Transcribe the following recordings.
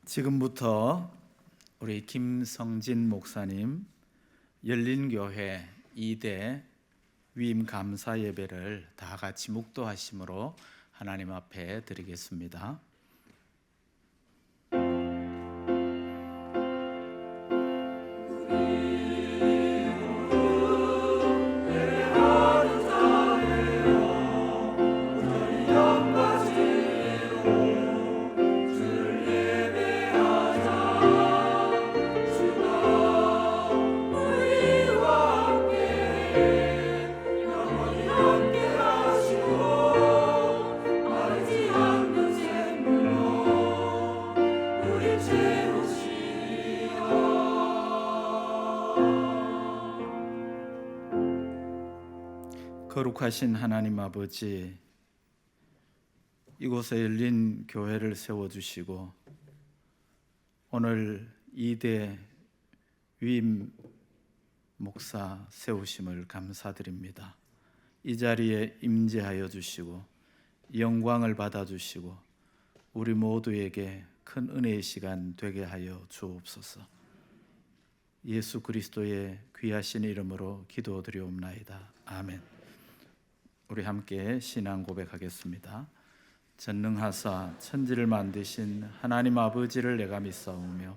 지금부터 우리 김성진 목사님 열린교회 2대 위임 감사 예배를 다 같이 묵도하심으로 하나님 앞에 드리겠습니다. 거룩하신 하나님 아버지, 이곳에 열린 교회를 세워주시고 오늘 2대 위임 목사 세우심을 감사드립니다. 이 자리에 임재하여 주시고 영광을 받아주시고 우리 모두에게 큰 은혜의 시간 되게 하여 주옵소서. 예수 그리스도의 귀하신 이름으로 기도드리옵나이다. 아멘. 우리 함께 신앙 고백하겠습니다. 전능하사 천지를 만드신 하나님 아버지를 내가 믿사오며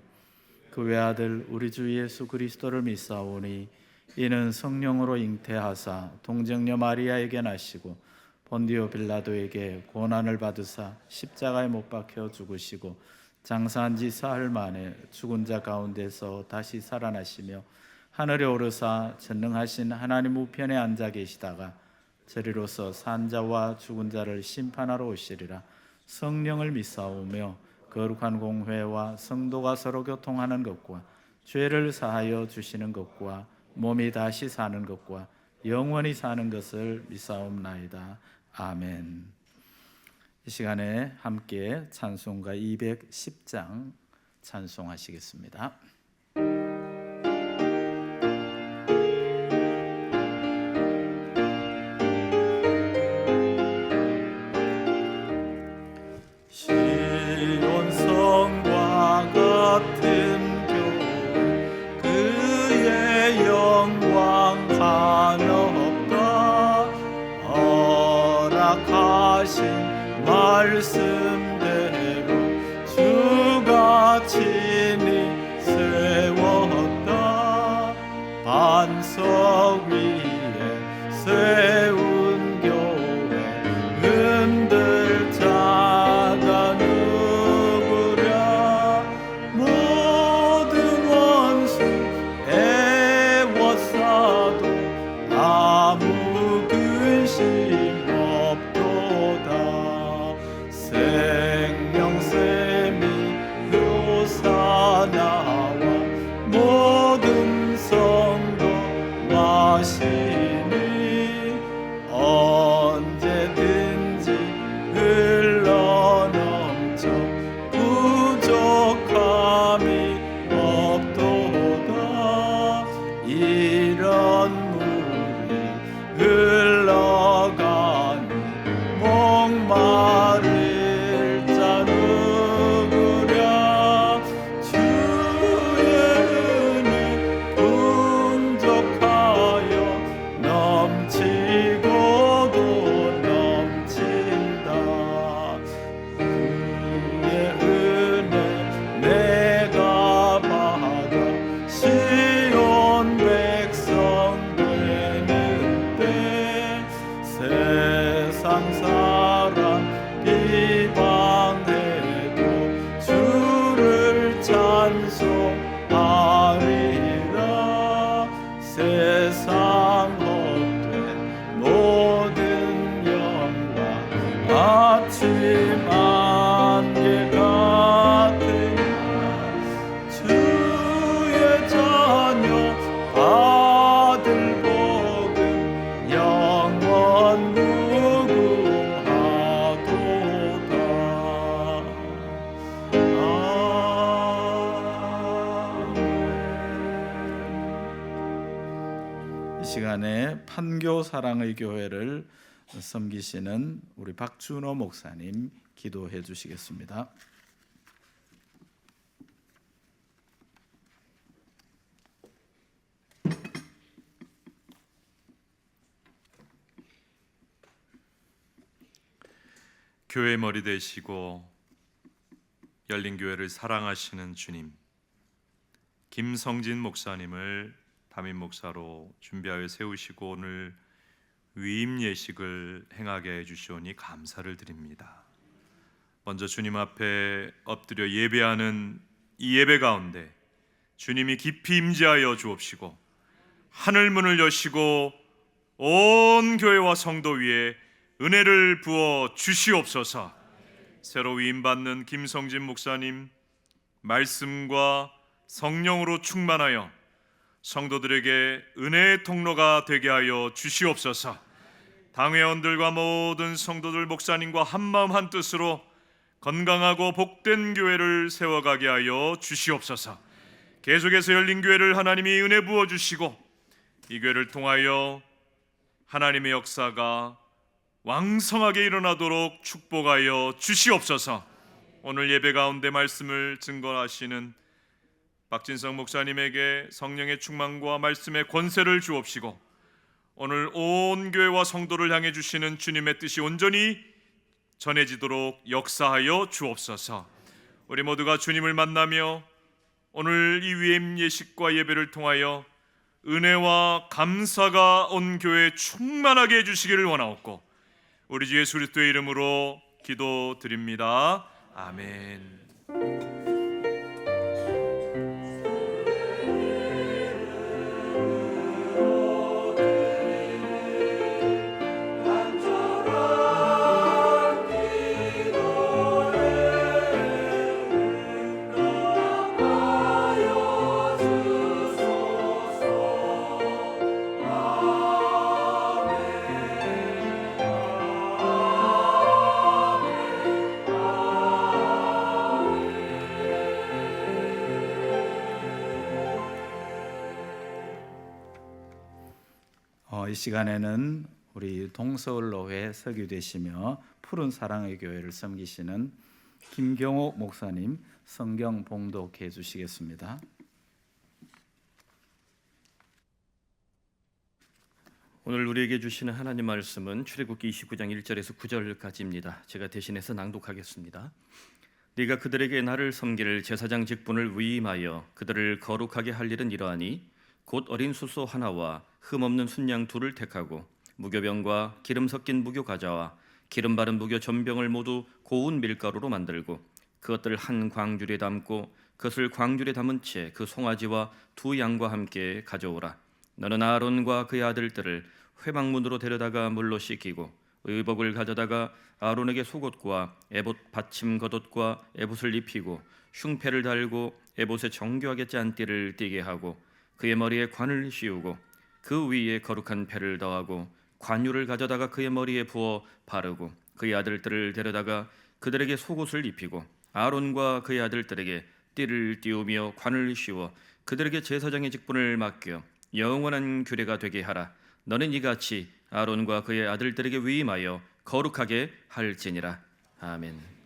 그 외아들 우리 주 예수 그리스도를 믿사오니 이는 성령으로 잉태하사 동정녀 마리아에게 나시고 본디오 빌라도에게 고난을 받으사 십자가에 못 박혀 죽으시고 장사한 지 사흘 만에 죽은 자 가운데서 다시 살아나시며 하늘에 오르사 전능하신 하나님 우편에 앉아 계시다가 저리로서 산 자와 죽은 자를 심판하러 오시리라. 성령을 믿사오며 거룩한 공회와 성도가 서로 교통하는 것과 죄를 사하여 주시는 것과 몸이 다시 사는 것과 영원히 사는 것을 믿사옵나이다. 아멘. 이 시간에 함께 찬송가 210장 찬송하시겠습니다. 말씀대로 주가 친히 세웠다. 반석 위에 세운 교회 흔들 자가 누구랴. 모든 원수 애워싸도 아무 근심 생명샘이 묘사나와 모든 성도 마시니 언제든지 흘러넘쳐 부족함이 없도다. 이런 물이 흘러가니 목마른 세상 헛된 모든 영광 아침 안개 같으나 주의 자녀 받을 복은 영원 이 시간에 판교 사랑의 교회를 섬기시는 우리 박준호 목사님 기도해 주시겠습니다. 교회 머리 되시고 열린교회를 사랑하시는 주님, 김성진 목사님을 담임 목사로 준비하여 세우시고 오늘 위임 예식을 행하게 해주시오니 감사를 드립니다. 먼저 주님 앞에 엎드려 예배하는 이 예배 가운데 주님이 깊이 임재하여 주옵시고 하늘 문을 여시고 온 교회와 성도 위에 은혜를 부어 주시옵소서. 새로 위임받는 김성진 목사님, 말씀과 성령으로 충만하여 성도들에게 은혜의 통로가 되게 하여 주시옵소서. 당회원들과 모든 성도들 목사님과 한마음 한뜻으로 건강하고 복된 교회를 세워가게 하여 주시옵소서. 계속해서 열린 교회를 하나님이 은혜 부어주시고 이 교회를 통하여 하나님의 역사가 왕성하게 일어나도록 축복하여 주시옵소서. 오늘 예배 가운데 말씀을 증거하시는 박진성 목사님에게 성령의 충만과 말씀의 권세를 주옵시고 오늘 온 교회와 성도를 향해 주시는 주님의 뜻이 온전히 전해지도록 역사하여 주옵소서. 우리 모두가 주님을 만나며 오늘 이 위임 예식과 예배를 통하여 은혜와 감사가 온 교회에 충만하게 해주시기를 원하옵고 우리 주 예수 그리스도의 이름으로 기도드립니다. 아멘. 이 시간에는 우리 동서울로회 서기되시며 푸른 사랑의 교회를 섬기시는 김경호 목사님 성경 봉독해 주시겠습니다. 오늘 우리에게 주시는 하나님 말씀은 출애굽기 29장 1절에서 9절까지입니다. 제가 대신해서 낭독하겠습니다. 네가 그들에게 나를 섬길 제사장 직분을 위임하여 그들을 거룩하게 할 일은 이러하니 곧 어린 수소 하나와 흠없는 순양 둘을 택하고 무교병과 기름 섞인 무교 가자와 기름 바른 무교 전병을 모두 고운 밀가루로 만들고 그것들을 한 광주리에 담고 그것을 광주리에 담은 채 그 송아지와 두 양과 함께 가져오라. 너는 아론과 그의 아들들을 회막문으로 데려다가 물로 씻기고 의복을 가져다가 아론에게 속옷과 에봇 받침 겉옷과 에봇을 입히고 흉패를 달고 에봇에 정교하게 짠 띠를 띠게 하고 그의 머리에 관을 씌우고 그 위에 거룩한 패를 더하고 관유를 가져다가 그의 머리에 부어 바르고 그의 아들들을 데려다가 그들에게 속옷을 입히고 아론과 그의 아들들에게 띠를 띄우며 관을 씌워 그들에게 제사장의 직분을 맡겨 영원한 규례가 되게 하라. 너는 이같이 아론과 그의 아들들에게 위임하여 거룩하게 할지니라. 아멘.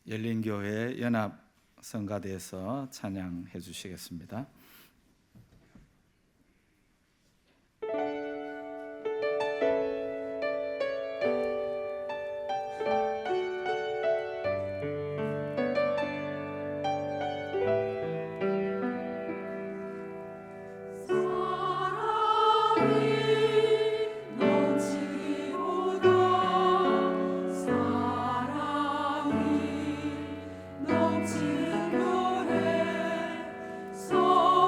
열린교회 연합성가대에서 찬양해 주시겠습니다. 소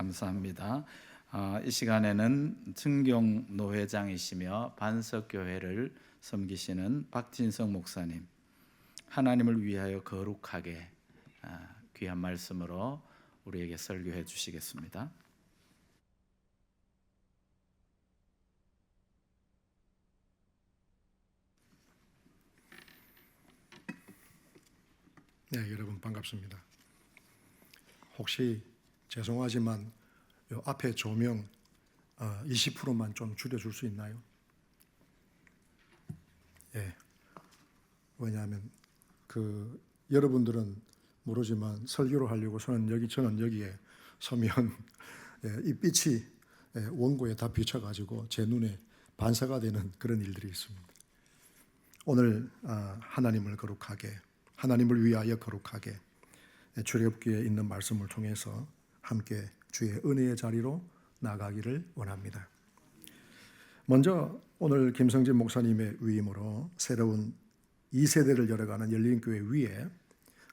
감사합니다. 이 시간에는 증경 노회장이시며 반석교회를 섬기시는 박진성 목사님, 하나님을 위하여 거룩하게 귀한 말씀으로 우리에게 설교해 주시겠습니다. 네, 여러분 반갑습니다. 혹시 죄송하지만 요 앞에 조명 20%만 좀 줄여줄 수 있나요? 예. 왜냐하면 여러분들은 모르지만 설교를 하려고 저는 여기에 서면 이 빛이 원고에 다 비춰가지고 제 눈에 반사가 되는 그런 일들이 있습니다. 오늘 하나님을 거룩하게, 하나님을 위하여 거룩하게 출애굽기에 있는 말씀을 통해서 함께 주의 은혜의 자리로 나가기를 원합니다. 먼저 오늘 김성진 목사님의 위임으로 새로운 2세대를 열어가는 열린교회 위에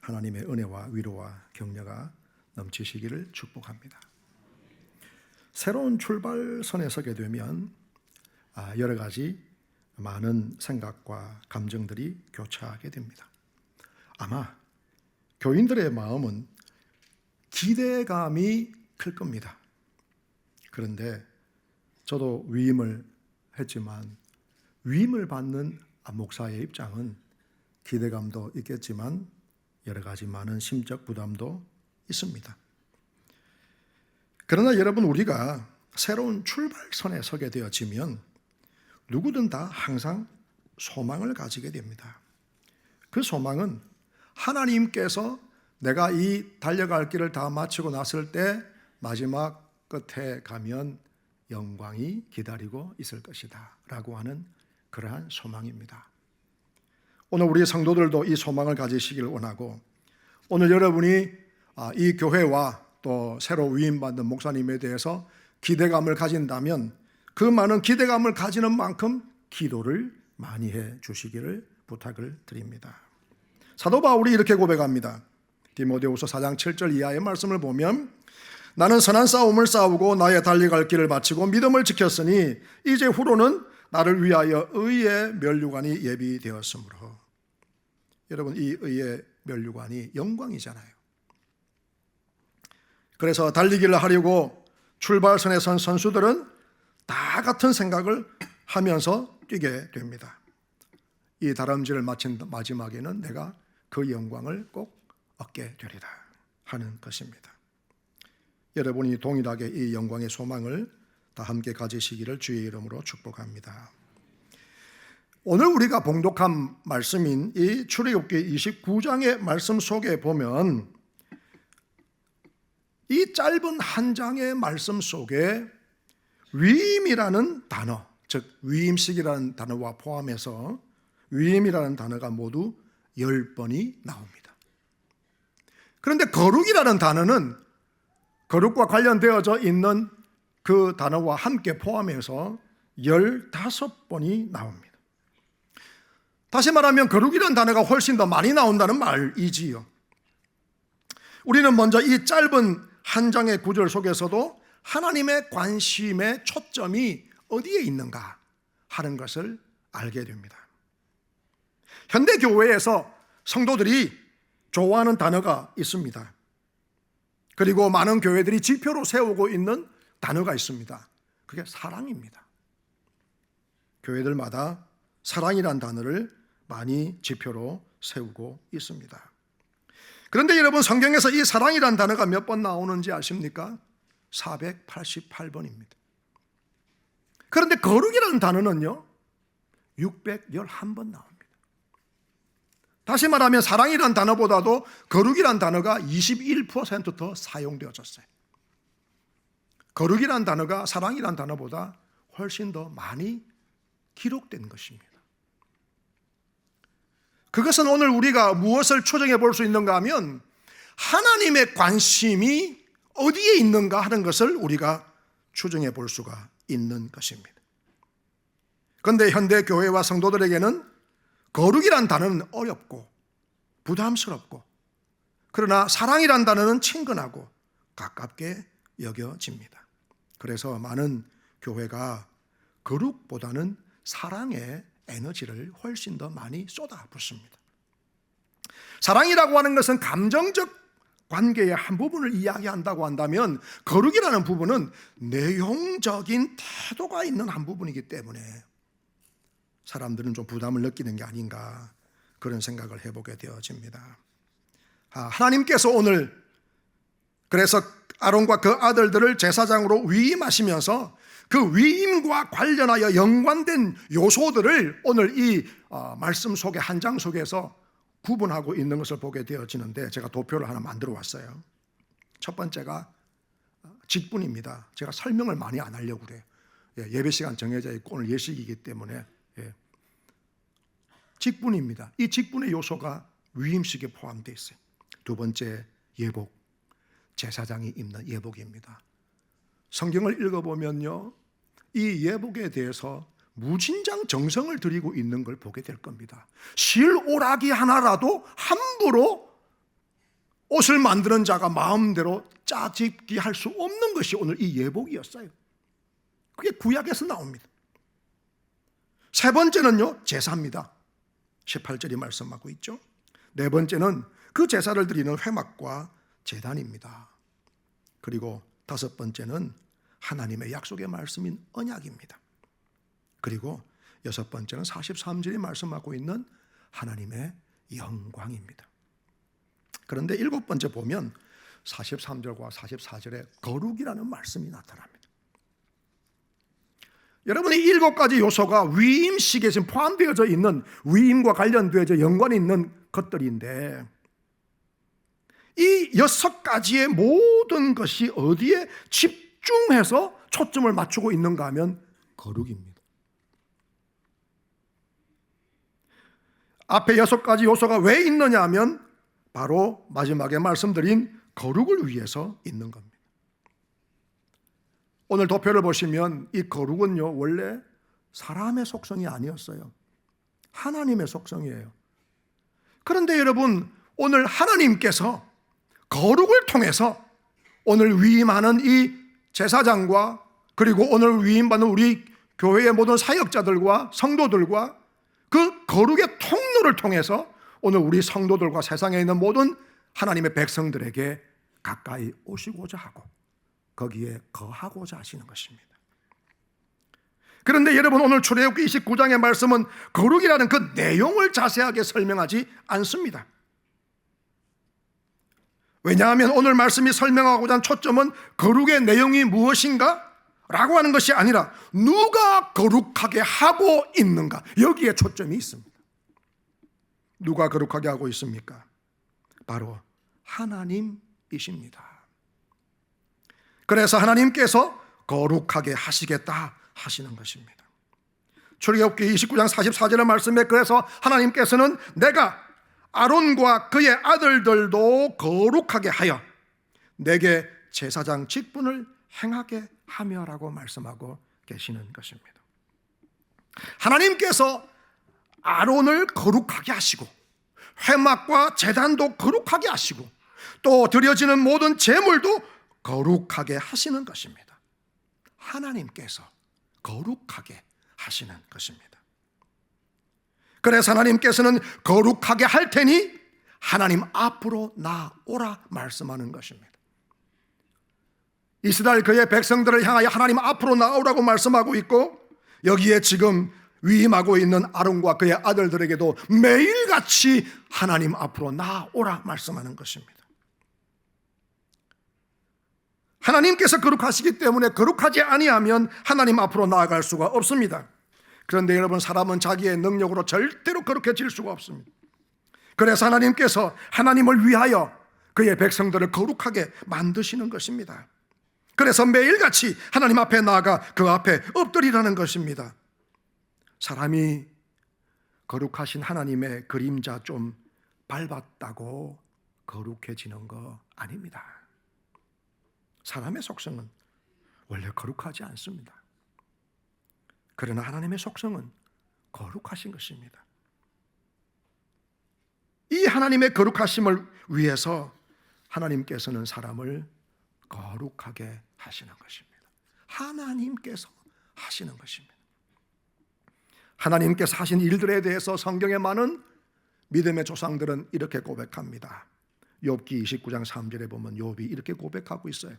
하나님의 은혜와 위로와 격려가 넘치시기를 축복합니다. 새로운 출발선에 서게 되면 여러 가지 많은 생각과 감정들이 교차하게 됩니다. 아마 교인들의 마음은 기대감이 클 겁니다. 그런데 저도 위임을 했지만 위임을 받는 목사의 입장은 기대감도 있겠지만 여러 가지 많은 심적 부담도 있습니다. 그러나 여러분, 우리가 새로운 출발선에 서게 되어지면 누구든 다 항상 소망을 가지게 됩니다. 그 소망은 하나님께서 내가 이 달려갈 길을 다 마치고 났을 때 마지막 끝에 가면 영광이 기다리고 있을 것이다 라고 하는 그러한 소망입니다. 오늘 우리 성도들도 이 소망을 가지시길 원하고, 오늘 여러분이 이 교회와 또 새로 위임받는 목사님에 대해서 기대감을 가진다면 그 많은 기대감을 가지는 만큼 기도를 많이 해 주시기를 부탁을 드립니다. 사도 바울이 이렇게 고백합니다. 디모데후서 4장 7절 이하의 말씀을 보면, 나는 선한 싸움을 싸우고 나의 달려갈 길을 마치고 믿음을 지켰으니 이제 후로는 나를 위하여 의의 면류관이 예비되었으므로. 여러분, 이 의의 면류관이 영광이잖아요. 그래서 달리기를 하려고 출발선에 선 선수들은 다 같은 생각을 하면서 뛰게 됩니다. 이 다람쥐를 마친 마지막에는 내가 그 영광을 꼭 얻게 되리라 하는 것입니다. 여러분이 동일하게 이 영광의 소망을 다 함께 가지시기를 주의 이름으로 축복합니다. 오늘 우리가 봉독한 말씀인 이 출애굽기 29장의 말씀 속에 보면 이 짧은 한 장의 말씀 속에 위임이라는 단어, 즉 위임식이라는 단어와 포함해서 위임이라는 단어가 모두 10번이 나옵니다. 그런데 거룩이라는 단어는 거룩과 관련되어져 있는 그 단어와 함께 포함해서 15번이 나옵니다. 다시 말하면 거룩이라는 단어가 훨씬 더 많이 나온다는 말이지요. 우리는 먼저 이 짧은 한 장의 구절 속에서도 하나님의 관심의 초점이 어디에 있는가 하는 것을 알게 됩니다. 현대 교회에서 성도들이 좋아하는 단어가 있습니다. 그리고 많은 교회들이 지표로 세우고 있는 단어가 있습니다. 그게 사랑입니다. 교회들마다 사랑이란 단어를 많이 지표로 세우고 있습니다. 그런데 여러분, 성경에서 이 사랑이란 단어가 몇 번 나오는지 아십니까? 488번입니다. 그런데 거룩이라는 단어는요 611번 나옵니다. 다시 말하면 사랑이란 단어보다도 거룩이란 단어가 21% 더 사용되어졌어요. 거룩이란 단어가 사랑이란 단어보다 훨씬 더 많이 기록된 것입니다. 그것은 오늘 우리가 무엇을 추정해 볼 수 있는가 하면 하나님의 관심이 어디에 있는가 하는 것을 우리가 추정해 볼 수가 있는 것입니다. 그런데 현대 교회와 성도들에게는 거룩이란 단어는 어렵고 부담스럽고, 그러나 사랑이란 단어는 친근하고 가깝게 여겨집니다. 그래서 많은 교회가 거룩보다는 사랑의 에너지를 훨씬 더 많이 쏟아붓습니다. 사랑이라고 하는 것은 감정적 관계의 한 부분을 이야기한다고 한다면 거룩이라는 부분은 내용적인 태도가 있는 한 부분이기 때문에 사람들은 좀 부담을 느끼는 게 아닌가 그런 생각을 해보게 되어집니다. 하나님께서 오늘 그래서 아론과 그 아들들을 제사장으로 위임하시면서 그 위임과 관련하여 연관된 요소들을 오늘 이 말씀 속에 한 장 속에서 구분하고 있는 것을 보게 되어지는데 제가 도표를 하나 만들어 왔어요. 첫 번째가 직분입니다. 제가 설명을 많이 안 하려고 그래요. 예배 시간 정해져 있고 오늘 예식이기 때문에 직분입니다. 이 직분의 요소가 위임식에 포함되어 있어요. 두 번째 예복, 제사장이 입는 예복입니다. 성경을 읽어보면요, 이 예복에 대해서 무진장 정성을 들이고 있는 걸 보게 될 겁니다. 실오라기 하나라도 함부로 옷을 만드는 자가 마음대로 짜집기 할 수 없는 것이 오늘 이 예복이었어요. 그게 구약에서 나옵니다. 세 번째는요, 제사입니다. 18절이 말씀하고 있죠. 네 번째는 그 제사를 드리는 회막과 제단입니다. 그리고 다섯 번째는 하나님의 약속의 말씀인 언약입니다. 그리고 여섯 번째는 43절이 말씀하고 있는 하나님의 영광입니다. 그런데 일곱 번째 보면 43절과 44절에 거룩이라는 말씀이 나타납니다. 여러분이 일곱 가지 요소가 위임식에 지금 포함되어져 있는 위임과 관련되어져 연관이 있는 것들인데 이 여섯 가지의 모든 것이 어디에 집중해서 초점을 맞추고 있는가 하면 거룩입니다. 앞에 여섯 가지 요소가 왜 있느냐 하면 바로 마지막에 말씀드린 거룩을 위해서 있는 겁니다. 오늘 도표를 보시면 이 거룩은요, 원래 사람의 속성이 아니었어요. 하나님의 속성이에요. 그런데 여러분, 오늘 하나님께서 거룩을 통해서 오늘 위임하는 이 제사장과 그리고 오늘 위임받는 우리 교회의 모든 사역자들과 성도들과 그 거룩의 통로를 통해서 오늘 우리 성도들과 세상에 있는 모든 하나님의 백성들에게 가까이 오시고자 하고 거기에 거하고자 하시는 것입니다. 그런데 여러분, 오늘 출애굽기 29장의 말씀은 거룩이라는 그 내용을 자세하게 설명하지 않습니다. 왜냐하면 오늘 말씀이 설명하고자 하는 초점은 거룩의 내용이 무엇인가? 라고 하는 것이 아니라 누가 거룩하게 하고 있는가? 여기에 초점이 있습니다. 누가 거룩하게 하고 있습니까? 바로 하나님이십니다. 그래서 하나님께서 거룩하게 하시겠다 하시는 것입니다. 출애굽기 29장 44절의 말씀에 그래서 하나님께서는 내가 아론과 그의 아들들도 거룩하게 하여 내게 제사장 직분을 행하게 하며라고 말씀하고 계시는 것입니다. 하나님께서 아론을 거룩하게 하시고 회막과 제단도 거룩하게 하시고 또 드려지는 모든 제물도 거룩하게 하시는 것입니다. 하나님께서 거룩하게 하시는 것입니다. 그래서 하나님께서는 거룩하게 할 테니 하나님 앞으로 나오라 말씀하는 것입니다. 이스라엘 그의 백성들을 향하여 하나님 앞으로 나오라고 말씀하고 있고 여기에 지금 위임하고 있는 아론과 그의 아들들에게도 매일같이 하나님 앞으로 나오라 말씀하는 것입니다. 하나님께서 거룩하시기 때문에 거룩하지 아니하면 하나님 앞으로 나아갈 수가 없습니다. 그런데 여러분, 사람은 자기의 능력으로 절대로 거룩해질 수가 없습니다. 그래서 하나님께서 하나님을 위하여 그의 백성들을 거룩하게 만드시는 것입니다. 그래서 매일같이 하나님 앞에 나아가 그 앞에 엎드리라는 것입니다. 사람이 거룩하신 하나님의 그림자 좀 밟았다고 거룩해지는 거 아닙니다. 사람의 속성은 원래 거룩하지 않습니다. 그러나 하나님의 속성은 거룩하신 것입니다. 이 하나님의 거룩하심을 위해서 하나님께서는 사람을 거룩하게 하시는 것입니다. 하나님께서 하시는 것입니다. 하나님께서 하신 일들에 대해서 성경에 많은 믿음의 조상들은 이렇게 고백합니다. 욥기 29장 3절에 보면 욥이 이렇게 고백하고 있어요.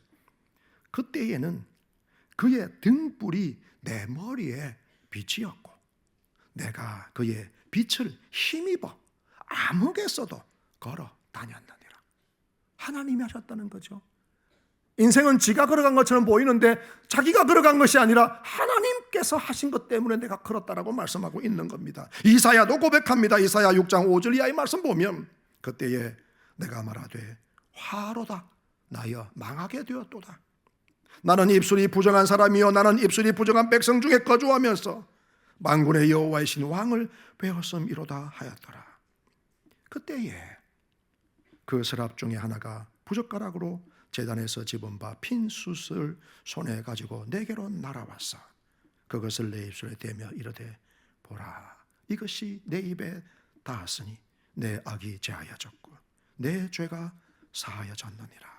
그때에는 그의 등불이 내 머리에 빛이었고 내가 그의 빛을 힘입어 암흑에서도 걸어 다녔느니라. 하나님이 하셨다는 거죠. 인생은 지가 걸어간 것처럼 보이는데 자기가 걸어간 것이 아니라 하나님께서 하신 것 때문에 내가 걸었다라고 말씀하고 있는 겁니다. 이사야도 고백합니다. 이사야 6장 5절 이하의 말씀 보면 그때에 내가 말하되 화로다 나여 망하게 되었도다. 나는 입술이 부정한 사람이요 나는 입술이 부정한 백성 중에 거주하면서 만군의 여호와이신 왕을 배웠음이로다 하였더라. 그때에 그 서랍 중에 하나가 부젓가락으로 제단에서 집은 바 핀 숯을 손에 가지고 내게로 날아왔어. 그것을 내 입술에 대며 이르되 보라 이것이 내 입에 닿았으니 내 악이 제하여졌고 내 죄가 사하여졌느니라.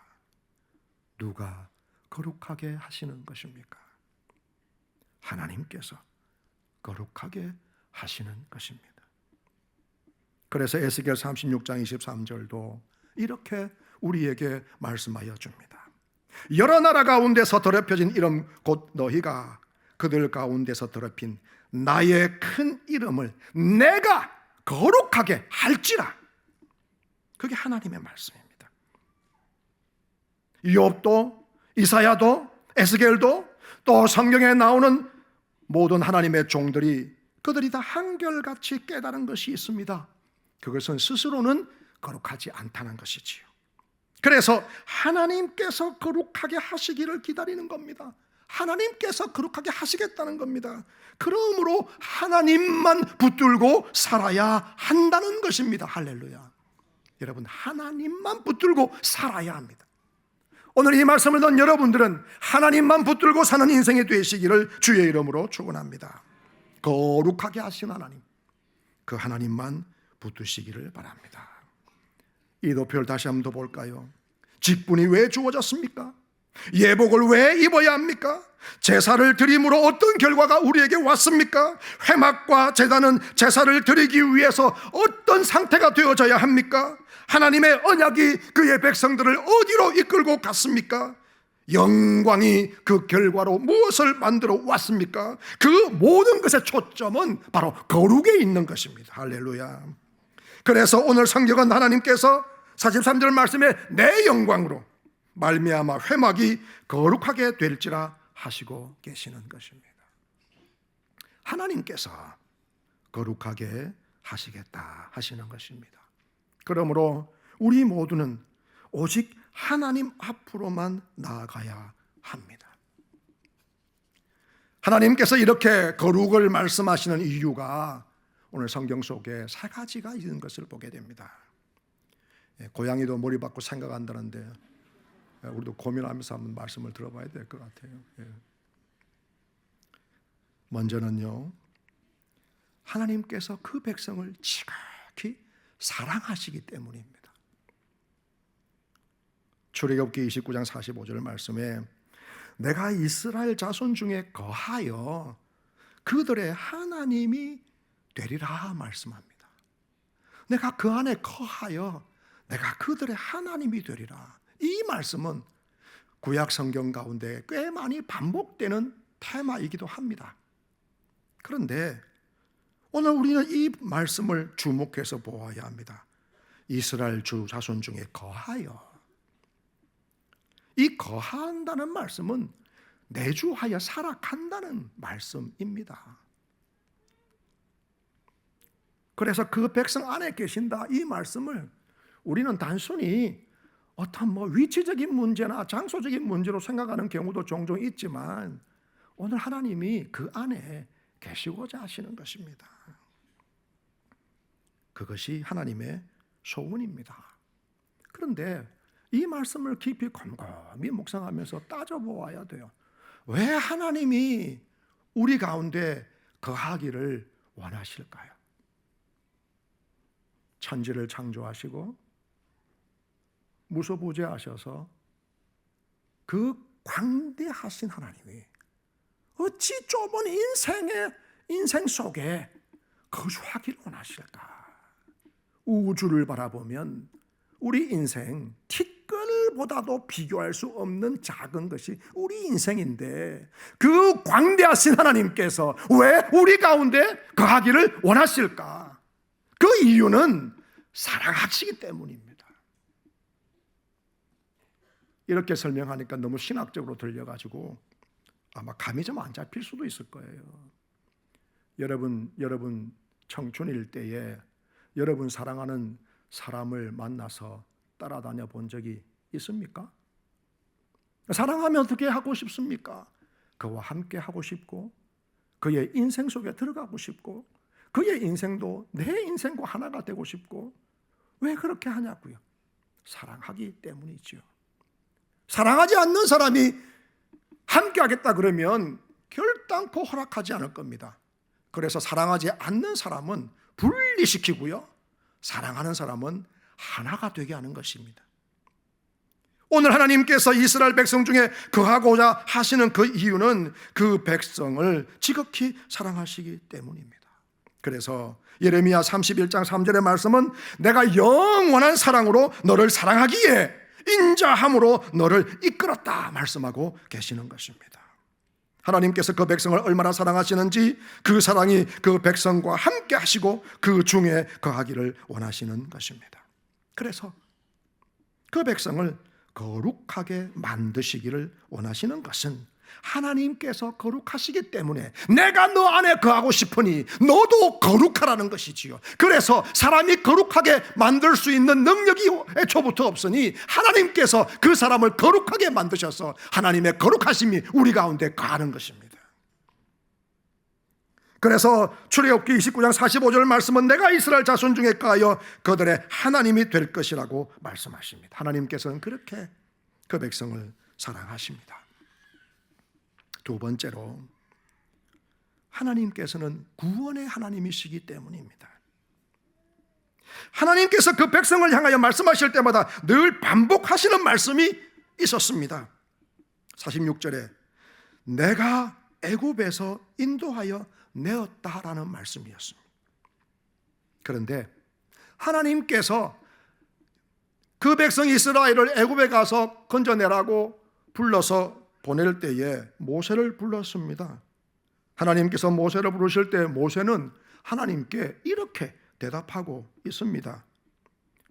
누가 거룩하게 하시는 것입니까? 하나님께서 거룩하게 하시는 것입니다. 그래서 에스겔 36장 23절도 이렇게 우리에게 말씀하여 줍니다. 여러 나라 가운데서 더럽혀진 이름 곧 너희가 그들 가운데서 더럽힌 나의 큰 이름을 내가 거룩하게 할지라. 그게 하나님의 말씀입니다. 욥도 이사야도 에스겔도 또 성경에 나오는 모든 하나님의 종들이 그들이 다 한결같이 깨달은 것이 있습니다. 그것은 스스로는 거룩하지 않다는 것이지요. 그래서 하나님께서 거룩하게 하시기를 기다리는 겁니다. 하나님께서 거룩하게 하시겠다는 겁니다. 그러므로 하나님만 붙들고 살아야 한다는 것입니다. 할렐루야. 여러분, 하나님만 붙들고 살아야 합니다. 오늘 이 말씀을 듣는 여러분들은 하나님만 붙들고 사는 인생이 되시기를 주의 이름으로 축원합니다. 거룩하게 하신 하나님, 그 하나님만 붙드시기를 바랍니다. 이 도표를 다시 한번 더 볼까요? 직분이 왜 주어졌습니까? 예복을 왜 입어야 합니까? 제사를 드림으로 어떤 결과가 우리에게 왔습니까? 회막과 제단은 제사를 드리기 위해서 어떤 상태가 되어져야 합니까? 하나님의 언약이 그의 백성들을 어디로 이끌고 갔습니까? 영광이 그 결과로 무엇을 만들어 왔습니까? 그 모든 것의 초점은 바로 거룩에 있는 것입니다. 할렐루야. 그래서 오늘 성경은 하나님께서 43절 말씀에 내 영광으로 말미암아 회막이 거룩하게 될지라 하시고 계시는 것입니다. 하나님께서 거룩하게 하시겠다 하시는 것입니다. 그러므로 우리 모두는 오직 하나님 앞으로만 나아가야 합니다. 하나님께서 이렇게 거룩을 말씀하시는 이유가 오늘 성경 속에 세 가지가 있는 것을 보게 됩니다. 고양이도 머리 받고 생각한다는데 우리도 고민하면서 한번 말씀을 들어봐야 될 것 같아요. 먼저는요, 하나님께서 그 백성을 지극히 사랑하시기 때문입니다. 출애굽기 29장 45절 말씀에 내가 이스라엘 자손 중에 거하여 그들의 하나님이 되리라 말씀합니다. 내가 그 안에 거하여 내가 그들의 하나님이 되리라. 이 말씀은 구약 성경 가운데 꽤 많이 반복되는 테마이기도 합니다. 그런데 오늘 우리는 이 말씀을 주목해서 보아야 합니다. 이스라엘 주 자손 중에 거하여. 이 거한다는 말씀은 내주하여 살아간다는 말씀입니다. 그래서 그 백성 안에 계신다 이 말씀을 우리는 단순히 어떤 위치적인 문제나 장소적인 문제로 생각하는 경우도 종종 있지만 오늘 하나님이 그 안에 계시고자 하시는 것입니다. 그것이 하나님의 소원입니다. 그런데 이 말씀을 깊이 곰곰이 묵상하면서 따져보아야 돼요. 왜 하나님이 우리 가운데 거하기를 원하실까요? 천지를 창조하시고 무소부재하셔서 그 광대하신 하나님이 어찌 좁은 인생 속에 거주하기를 원하실까? 우주를 바라보면 우리 인생 티끌보다도 비교할 수 없는 작은 것이 우리 인생인데 그 광대하신 하나님께서 왜 우리 가운데 거하기를 원하실까? 그 이유는 사랑하시기 때문입니다. 이렇게 설명하니까 너무 신학적으로 들려가지고 아마 감이 좀 안 잡힐 수도 있을 거예요. 여러분 청춘일 때에 여러분 사랑하는 사람을 만나서 따라다녀 본 적이 있습니까? 사랑하면 어떻게 하고 싶습니까? 그와 함께 하고 싶고 그의 인생 속에 들어가고 싶고 그의 인생도 내 인생과 하나가 되고 싶고 왜 그렇게 하냐고요? 사랑하기 때문이죠. 사랑하지 않는 사람이 함께 하겠다 그러면 결단코 허락하지 않을 겁니다. 그래서 사랑하지 않는 사람은 분리시키고요, 사랑하는 사람은 하나가 되게 하는 것입니다. 오늘 하나님께서 이스라엘 백성 중에 거하고자 하시는 그 이유는 그 백성을 지극히 사랑하시기 때문입니다. 그래서 예레미야 31장 3절의 말씀은 내가 영원한 사랑으로 너를 사랑하기에 인자함으로 너를 이끌었다 말씀하고 계시는 것입니다. 하나님께서 그 백성을 얼마나 사랑하시는지 그 사랑이 그 백성과 함께 하시고 그 중에 거하기를 원하시는 것입니다. 그래서 그 백성을 거룩하게 만드시기를 원하시는 것은 하나님께서 거룩하시기 때문에 내가 너 안에 거하고 싶으니 너도 거룩하라는 것이지요. 그래서 사람이 거룩하게 만들 수 있는 능력이 애초부터 없으니 하나님께서 그 사람을 거룩하게 만드셔서 하나님의 거룩하심이 우리 가운데 거하는 것입니다. 그래서 출애굽기 29장 45절 말씀은 내가 이스라엘 자손 중에 거하여 그들의 하나님이 될 것이라고 말씀하십니다. 하나님께서는 그렇게 그 백성을 사랑하십니다. 두 번째로 하나님께서는 구원의 하나님이시기 때문입니다. 하나님께서 그 백성을 향하여 말씀하실 때마다 늘 반복하시는 말씀이 있었습니다. 46절에 내가 애굽에서 인도하여 내었다라는 말씀이었습니다. 그런데 하나님께서 그 백성 이스라엘을 애굽에 가서 건져내라고 불러서 보낼 때에 모세를 불렀습니다. 하나님께서 모세를 부르실 때 모세는 하나님께 이렇게 대답하고 있습니다.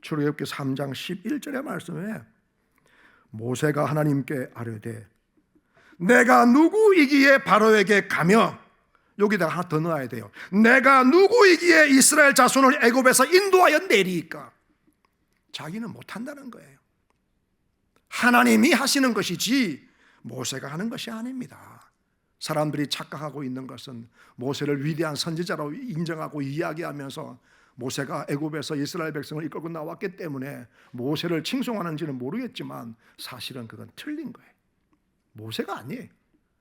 출애굽기 3장 11절의 말씀에 모세가 하나님께 아뢰되 내가 누구이기에 바로에게 가며, 여기다가 하나 더 넣어야 돼요. 내가 누구이기에 이스라엘 자손을 애굽에서 인도하여 내리까? 자기는 못한다는 거예요. 하나님이 하시는 것이지 모세가 하는 것이 아닙니다. 사람들이 착각하고 있는 것은 모세를 위대한 선지자로 인정하고 이야기하면서 모세가 애굽에서 이스라엘 백성을 이끌고 나왔기 때문에 모세를 칭송하는지는 모르겠지만 사실은 그건 틀린 거예요. 모세가 아니에요.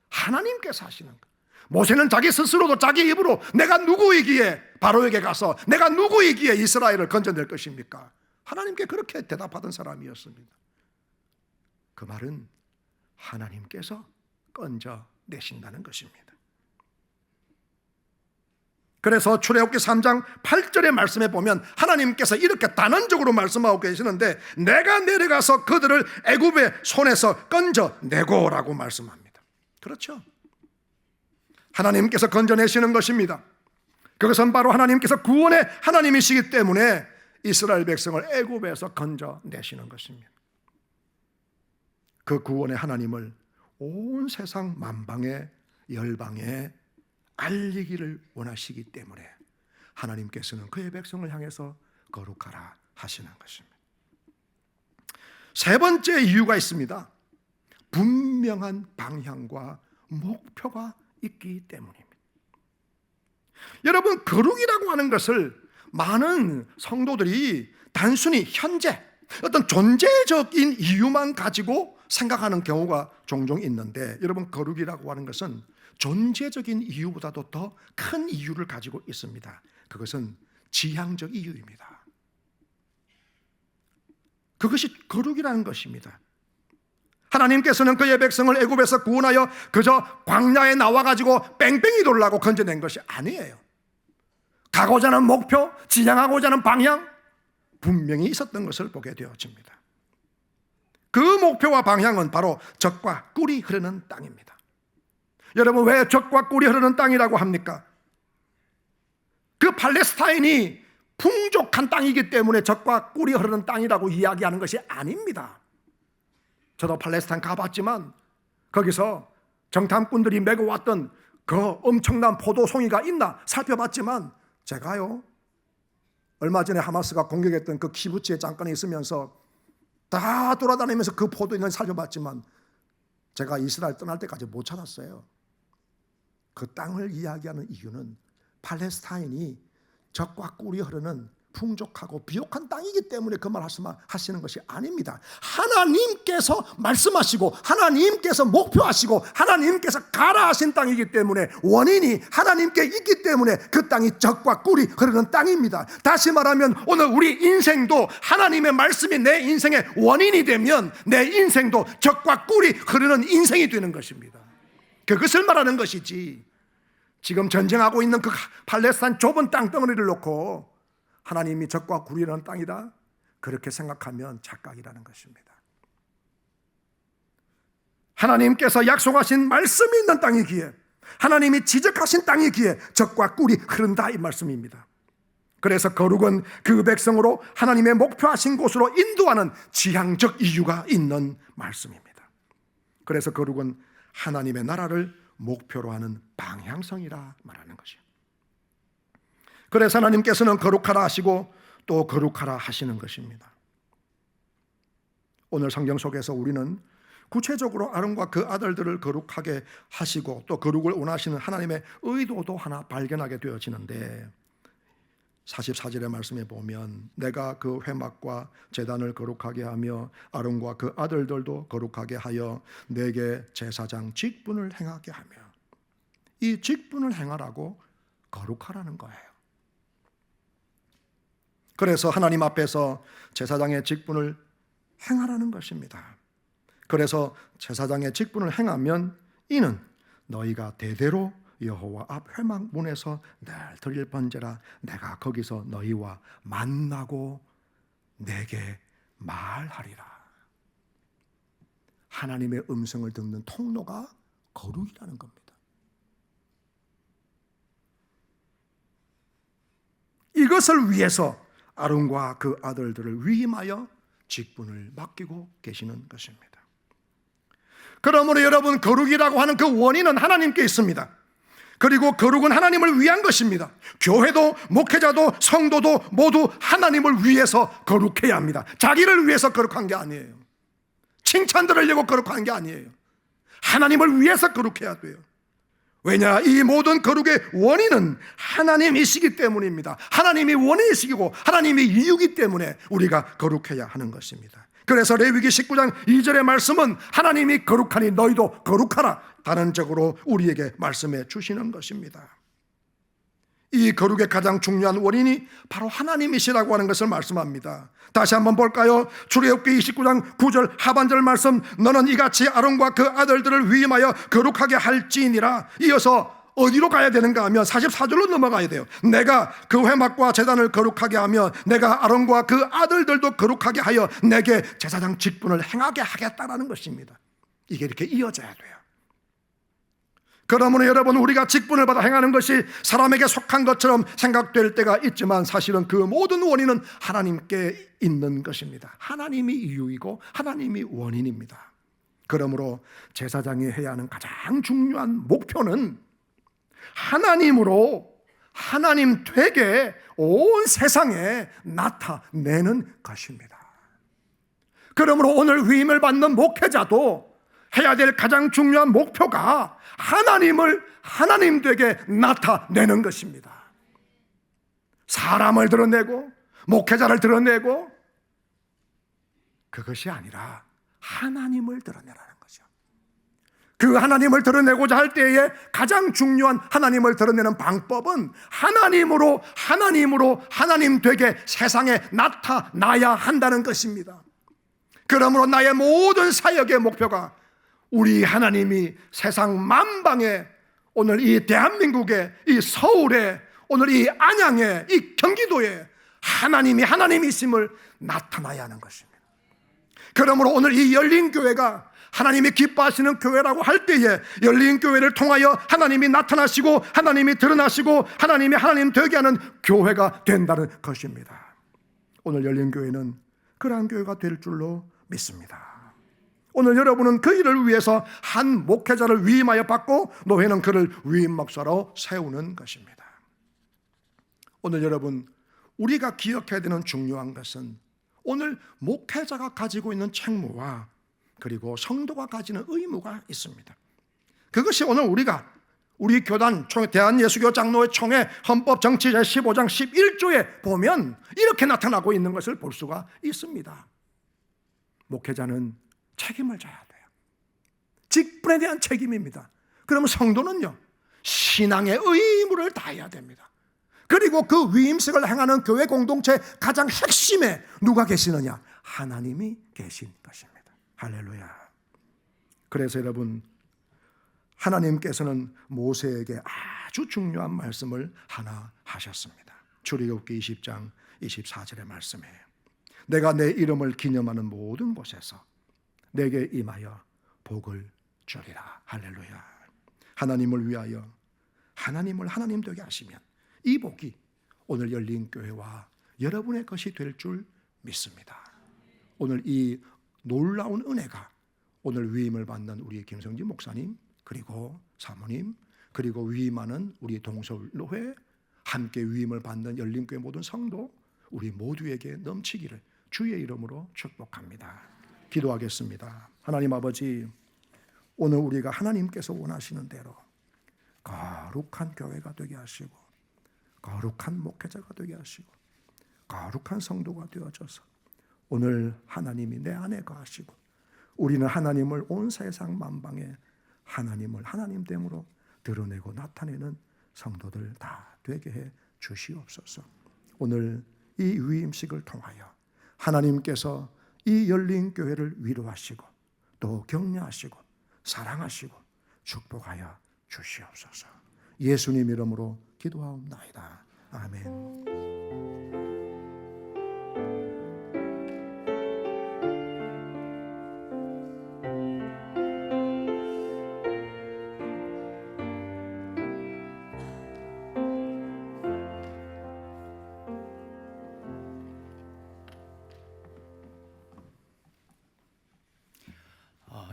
하나님께서 하시는 거예요. 모세는 자기 스스로도 자기 입으로 내가 누구이기에 바로에게 가서 내가 누구이기에 이스라엘을 건져낼 것입니까? 하나님께 그렇게 대답하던 사람이었습니다. 그 말은 하나님께서 건져내신다는 것입니다. 그래서 출애굽기 3장 8절의 말씀에 보면 하나님께서 이렇게 단언적으로 말씀하고 계시는데 내가 내려가서 그들을 애굽의 손에서 건져내고라고 말씀합니다. 그렇죠? 하나님께서 건져내시는 것입니다. 그것은 바로 하나님께서 구원의 하나님이시기 때문에 이스라엘 백성을 애굽에서 건져내시는 것입니다. 그 구원의 하나님을 온 세상 만방에 열방에 알리기를 원하시기 때문에 하나님께서는 그의 백성을 향해서 거룩하라 하시는 것입니다. 세 번째 이유가 있습니다. 분명한 방향과 목표가 있기 때문입니다. 여러분, 거룩이라고 하는 것을 많은 성도들이 단순히 현재 어떤 존재적인 이유만 가지고 생각하는 경우가 종종 있는데, 여러분, 거룩이라고 하는 것은 존재적인 이유보다도 더 큰 이유를 가지고 있습니다. 그것은 지향적 이유입니다. 그것이 거룩이라는 것입니다. 하나님께서는 그의 백성을 애굽에서 구원하여 그저 광야에 나와가지고 뺑뺑이 돌라고 건져낸 것이 아니에요. 가고자 하는 목표, 지향하고자 하는 방향 분명히 있었던 것을 보게 되어집니다. 그 목표와 방향은 바로 젖과 꿀이 흐르는 땅입니다. 여러분, 왜 젖과 꿀이 흐르는 땅이라고 합니까? 그 팔레스타인이 풍족한 땅이기 때문에 젖과 꿀이 흐르는 땅이라고 이야기하는 것이 아닙니다. 저도 팔레스타인 가봤지만 거기서 정탐꾼들이 메고 왔던 그 엄청난 포도송이가 있나 살펴봤지만, 제가요 얼마 전에 하마스가 공격했던 그 키부츠에 잠깐 있으면서 다 돌아다니면서 그 포도 있는 살펴봤지만 제가 이스라엘 떠날 때까지 못 찾았어요. 그 땅을 이야기하는 이유는 팔레스타인이 젖과 꿀이 흐르는 풍족하고 비옥한 땅이기 때문에 그 말 하시는 것이 아닙니다. 하나님께서 말씀하시고 하나님께서 목표하시고 하나님께서 가라 하신 땅이기 때문에, 원인이 하나님께 있기 때문에 그 땅이 젖과 꿀이 흐르는 땅입니다. 다시 말하면 오늘 우리 인생도 하나님의 말씀이 내 인생의 원인이 되면 내 인생도 젖과 꿀이 흐르는 인생이 되는 것입니다. 그것을 말하는 것이지, 지금 전쟁하고 있는 그 팔레스타인 좁은 땅덩어리를 놓고 하나님이 젖과 꿀이라는 땅이다, 그렇게 생각하면 착각이라는 것입니다. 하나님께서 약속하신 말씀이 있는 땅이기에, 하나님이 지적하신 땅이기에 젖과 꿀이 흐른다, 이 말씀입니다. 그래서 거룩은 그 백성으로 하나님의 목표하신 곳으로 인도하는 지향적 이유가 있는 말씀입니다. 그래서 거룩은 하나님의 나라를 목표로 하는 방향성이라 말하는 것이에요. 그래서 하나님께서는 거룩하라 하시고 또 거룩하라 하시는 것입니다. 오늘 성경 속에서 우리는 구체적으로 아론과 그 아들들을 거룩하게 하시고 또 거룩을 원하시는 하나님의 의도도 하나 발견하게 되어지는데, 44절의 말씀에 보면 내가 그 회막과 제단을 거룩하게 하며 아론과 그 아들들도 거룩하게 하여 내게 제사장 직분을 행하게 하며, 이 직분을 행하라고 거룩하라는 거예요. 그래서 하나님 앞에서 제사장의 직분을 행하라는 것입니다. 그래서 제사장의 직분을 행하면 이는 너희가 대대로 여호와 앞 회막 문에서 늘 드릴 번제라 내가 거기서 너희와 만나고 내게 말하리라. 하나님의 음성을 듣는 통로가 거룩이라는 겁니다. 이것을 위해서 아론과 그 아들들을 위임하여 직분을 맡기고 계시는 것입니다. 그러므로 여러분, 거룩이라고 하는 그 원인은 하나님께 있습니다. 그리고 거룩은 하나님을 위한 것입니다. 교회도 목회자도 성도도 모두 하나님을 위해서 거룩해야 합니다. 자기를 위해서 거룩한 게 아니에요. 칭찬 들으려고 거룩한 게 아니에요. 하나님을 위해서 거룩해야 돼요. 왜냐? 이 모든 거룩의 원인은 하나님이시기 때문입니다. 하나님이 원인이시고 하나님이 이유이기 때문에 우리가 거룩해야 하는 것입니다. 그래서 레위기 19장 2절의 말씀은 하나님이 거룩하니 너희도 거룩하라, 단언적으로 우리에게 말씀해 주시는 것입니다. 이 거룩의 가장 중요한 원인이 바로 하나님이시라고 하는 것을 말씀합니다. 다시 한번 볼까요? 출애굽기 29장 9절 하반절 말씀, 너는 이같이 아론과 그 아들들을 위임하여 거룩하게 할지니라. 이어서 어디로 가야 되는가 하면 44절로 넘어가야 돼요. 내가 그 회막과 제단을 거룩하게 하며 내가 아론과 그 아들들도 거룩하게 하여 내게 제사장 직분을 행하게 하겠다라는 것입니다. 이게 이렇게 이어져야 돼요. 그러므로 여러분, 우리가 직분을 받아 행하는 것이 사람에게 속한 것처럼 생각될 때가 있지만 사실은 그 모든 원인은 하나님께 있는 것입니다. 하나님이 이유이고 하나님이 원인입니다. 그러므로 제사장이 해야 하는 가장 중요한 목표는 하나님으로 하나님 되게 온 세상에 나타내는 것입니다. 그러므로 오늘 위임을 받는 목회자도 해야 될 가장 중요한 목표가 하나님을 하나님 되게 나타내는 것입니다. 사람을 드러내고 목회자를 드러내고 그것이 아니라 하나님을 드러내라는 거죠. 그 하나님을 드러내고자 할 때에 가장 중요한 하나님을 드러내는 방법은 하나님으로 하나님 되게 세상에 나타나야 한다는 것입니다. 그러므로 나의 모든 사역의 목표가 우리 하나님이 세상 만방에, 오늘 이 대한민국에, 이 서울에, 오늘 이 안양에, 이 경기도에 하나님이심을 나타나야 하는 것입니다. 그러므로 오늘 이 열린교회가 하나님이 기뻐하시는 교회라고 할 때에 열린교회를 통하여 하나님이 나타나시고 하나님이 드러나시고 하나님이 하나님 되게 하는 교회가 된다는 것입니다. 오늘 열린교회는 그러한 교회가 될 줄로 믿습니다. 오늘 여러분은 그 일을 위해서 한 목회자를 위임하여 받고 노회는 그를 위임 목사로 세우는 것입니다. 오늘 여러분, 우리가 기억해야 되는 중요한 것은 오늘 목회자가 가지고 있는 책무와 그리고 성도가 가지는 의무가 있습니다. 그것이 오늘 우리 교단 대한예수교 장로회 총회 헌법 정치 제15장 11조에 보면 이렇게 나타나고 있는 것을 볼 수가 있습니다. 목회자는 책임을 져야 돼요. 직분에 대한 책임입니다. 그러면 성도는요, 신앙의 의무를 다해야 됩니다. 그리고 그 위임식을 행하는 교회 공동체 가장 핵심에 누가 계시느냐? 하나님이 계신 것입니다. 할렐루야. 그래서 여러분, 하나님께서는 모세에게 아주 중요한 말씀을 하나 하셨습니다. 출애굽기 20장 24절의 말씀이에요. 내가 내 이름을 기념하는 모든 곳에서 내게 임하여 복을 주리라. 할렐루야. 하나님을 위하여 하나님을 하나님 되게 하시면 이 복이 오늘 열린 교회와 여러분의 것이 될 줄 믿습니다. 오늘 이 놀라운 은혜가 오늘 위임을 받는 우리 김성진 목사님, 그리고 사모님, 그리고 위임하는 우리 동서울로회, 함께 위임을 받는 열린교회 모든 성도, 우리 모두에게 넘치기를 주의 이름으로 축복합니다. 기도하겠습니다. 하나님 아버지, 오늘 우리가 하나님께서 원하시는 대로 거룩한 교회가 되게 하시고 거룩한 목회자가 되게 하시고 거룩한 성도가 되어져서 오늘 하나님이 내 안에 거하시고 우리는 하나님을 온 세상 만방에 하나님을 하나님됨으로 드러내고 나타내는 성도들 다 되게 해 주시옵소서. 오늘 이 위임식을 통하여 하나님께서 이 열린 교회를 위로하시고 또 격려하시고 사랑하시고 축복하여 주시옵소서. 예수님 이름으로 기도하옵나이다. 아멘.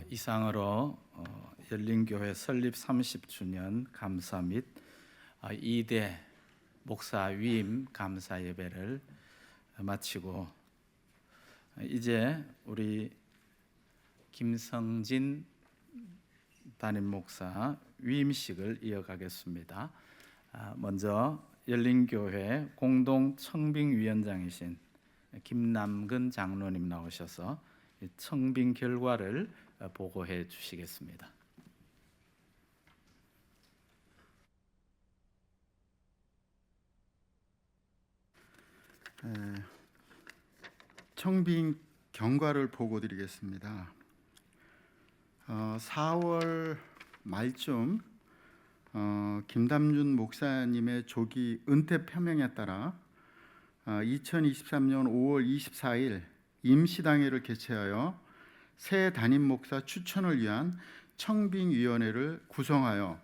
이상으로 열린교회 설립 30주년 감사 및 2대 목사 위임 감사 예배를 마치고 이제 우리 김성진 담임 목사 위임식을 이어가겠습니다. 먼저 열린교회 공동 청빙위원장이신 김남근 장로님 나오셔서 청빙 결과를 보고해 주시겠습니다. 청빙 경과를 보고 드리겠습니다. 4월 말쯤 김담준 목사님의 조기 은퇴 표명에 따라 2023년 5월 24일 임시당회를 개최하여 새 담임 목사 추천을 위한 청빙위원회를 구성하여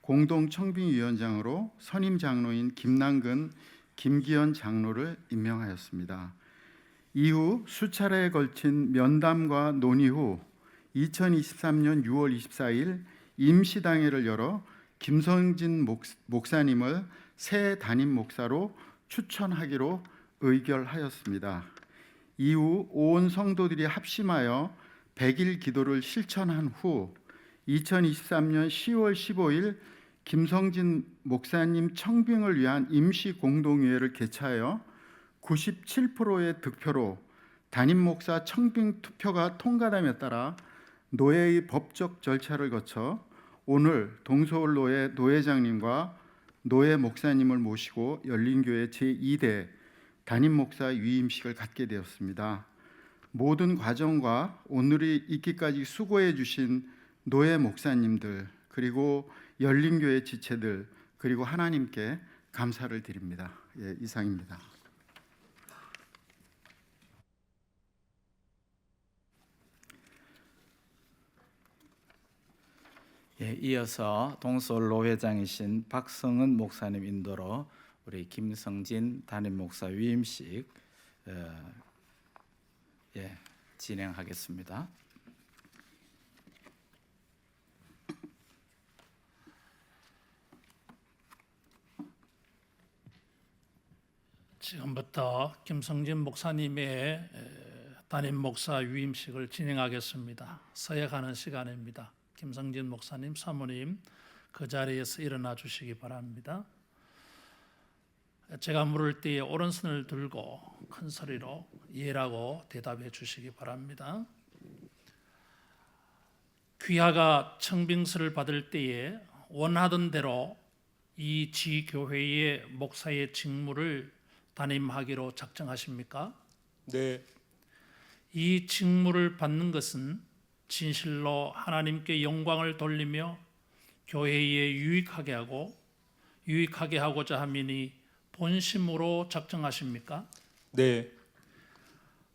공동 청빙위원장으로 선임 장로인 김남근, 김기현 장로를 임명하였습니다. 이후 수차례에 걸친 면담과 논의 후 2023년 6월 24일 임시당회를 열어 김성진 목사님을 새 담임 목사로 추천하기로 의결하였습니다. 이후 온 성도들이 합심하여 100일 기도를 실천한 후 2023년 10월 15일 김성진 목사님 청빙을 위한 임시 공동회의를 개최하여 97%의 득표로 담임 목사 청빙 투표가 통과됨에 따라 노회의 법적 절차를 거쳐 오늘 동서울노회 노회장님과 노회 목사님을 모시고 열린교회 제2대 담임 목사 위임식을 갖게 되었습니다. 모든 과정과 오늘이 있기까지 수고해 주신 노예 목사님들, 그리고 열린교회 지체들, 그리고 하나님께 감사를 드립니다. 예, 이상입니다. 예, 이어서 동서올로 회장이신 박성은 목사님 인도로 우리 김성진 담임 목사 위임식 진행하겠습니다. 지금부터 김성진 목사님의 담임 목사 위임식을 진행하겠습니다. 서약하는 시간입니다. 김성진 목사님, 사모님 그 자리에서 일어나 주시기 바랍니다. 제가 물을 때에 오른손을 들고 큰 소리로 예라고 대답해 주시기 바랍니다. 귀하가 청빙서를 받을 때에 원하던 대로 이 지교회의 목사의 직무를 담임하기로 작정하십니까? 네, 이 직무를 받는 것은 진실로 하나님께 영광을 돌리며 교회에 유익하게 하고자 함이니 본심으로 작정하십니까? 네,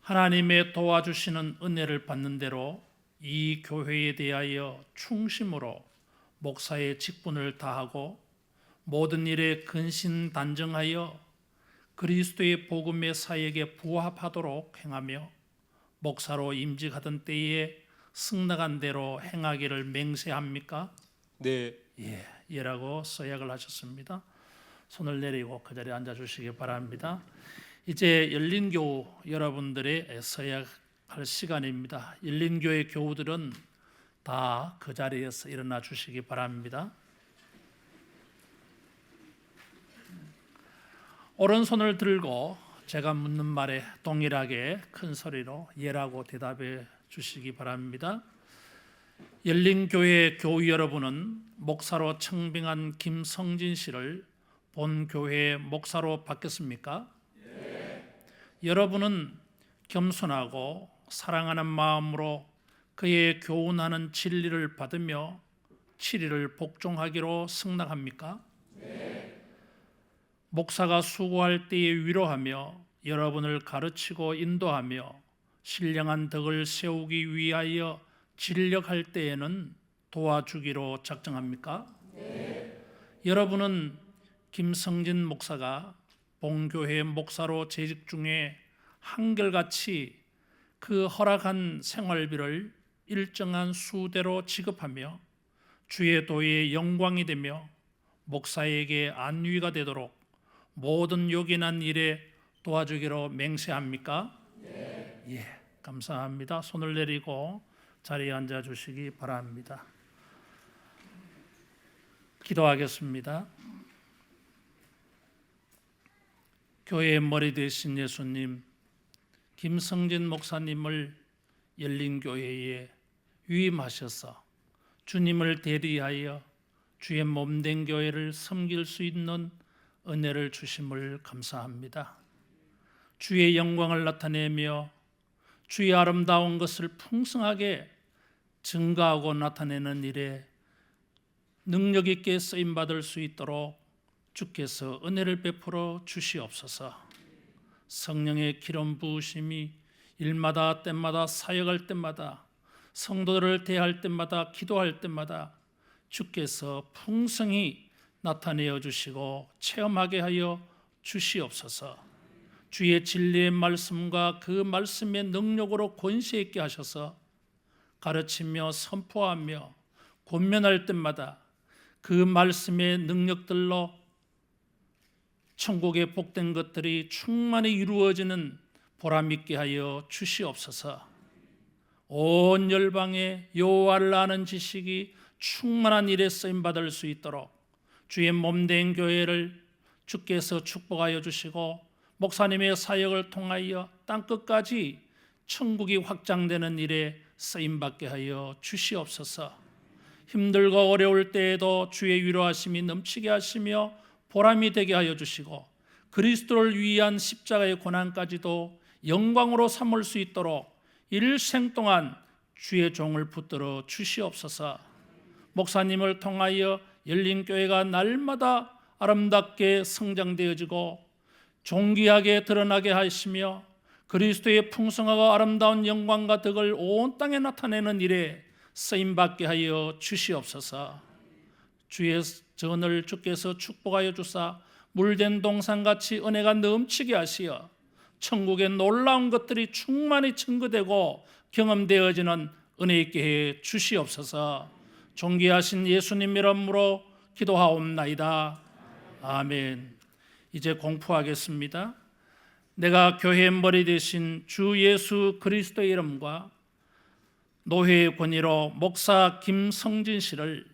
하나님의 도와주시는 은혜를 받는 대로 이 교회에 대하여 충심으로 목사의 직분을 다하고 모든 일에 근신단정하여 그리스도의 복음의 사역에 부합하도록 행하며 목사로 임직하던 때에 승낙한 대로 행하기를 맹세합니까? 네, 예라고 서약을 하셨습니다. 손을 내리고 그 자리에 앉아 주시기 바랍니다. 이제 열린교우 여러분들의 서약할 시간입니다. 열린교회 교우들은 다 그 자리에서 일어나 주시기 바랍니다. 오른손을 들고 제가 묻는 말에 동일하게 큰 소리로 예라고 대답해 주시기 바랍니다. 열린교회 교우 여러분은 목사로 청빙한 김성진 씨를 본 교회의 목사로 바뀌었습니까? 네. 여러분은 겸손하고 사랑하는 마음으로 그의 교훈하는 진리를 받으며 치리를 복종하기로 승낙합니까? 네. 목사가 수고할 때에 위로하며 여러분을 가르치고 인도하며 신령한 덕을 세우기 위하여 진력할 때에는 도와주기로 작정합니까? 네. 여러분은 김성진 목사가 본교회 목사로 재직 중에 한결같이 그 허락한 생활비를 일정한 수대로 지급하며 주의 도의 영광이 되며 목사에게 안위가 되도록 모든 요긴한 일에 도와주기로 맹세합니까? 네. 예, 감사합니다. 손을 내리고 자리에 앉아 주시기 바랍니다. 기도하겠습니다. 교회의 머리 되신 예수님, 김성진 목사님을 열린교회에 위임하셔서 주님을 대리하여 주의 몸된 교회를 섬길 수 있는 은혜를 주심을 감사합니다. 주의 영광을 나타내며 주의 아름다운 것을 풍성하게 증가하고 나타내는 일에 능력 있게 쓰임 받을 수 있도록 주께서 은혜를 베풀어 주시옵소서. 성령의 기름 부으심이 일마다 때마다 사역할 때마다 성도들을 대할 때마다 기도할 때마다 주께서 풍성히 나타내어 주시고 체험하게 하여 주시옵소서. 주의 진리의 말씀과 그 말씀의 능력으로 권세 있게 하셔서 가르치며 선포하며 권면할 때마다 그 말씀의 능력들로 천국의 복된 것들이 충만히 이루어지는 보람 있게 하여 주시옵소서. 온 열방에 여호와를 아는 지식이 충만한 일에 쓰임 받을 수 있도록 주의 몸된 교회를 주께서 축복하여 주시고 목사님의 사역을 통하여 땅끝까지 천국이 확장되는 일에 쓰임 받게 하여 주시옵소서. 힘들고 어려울 때에도 주의 위로하심이 넘치게 하시며 보람이 되게 하여 주시고 그리스도를 위한 십자가의 고난까지도 영광으로 삼을 수 있도록 일생 동안 주의 종을 붙들어 주시옵소서. 목사님을 통하여 열린 교회가 날마다 아름답게 성장되어지고 존귀하게 드러나게 하시며 그리스도의 풍성하고 아름다운 영광과 덕을 온 땅에 나타내는 일에 쓰임받게 하여 주시옵소서. 주의 전을 주께서 축복하여 주사 물된 동산같이 은혜가 넘치게 하시어 천국의 놀라운 것들이 충만히 증거되고 경험되어지는 은혜 있게 해 주시옵소서. 존귀하신 예수님 이름으로 기도하옵나이다. 아멘. 이제 공포하겠습니다. 내가 교회의 머리 되신 주 예수 그리스도의 이름과 노회의 권위로 목사 김성진 씨를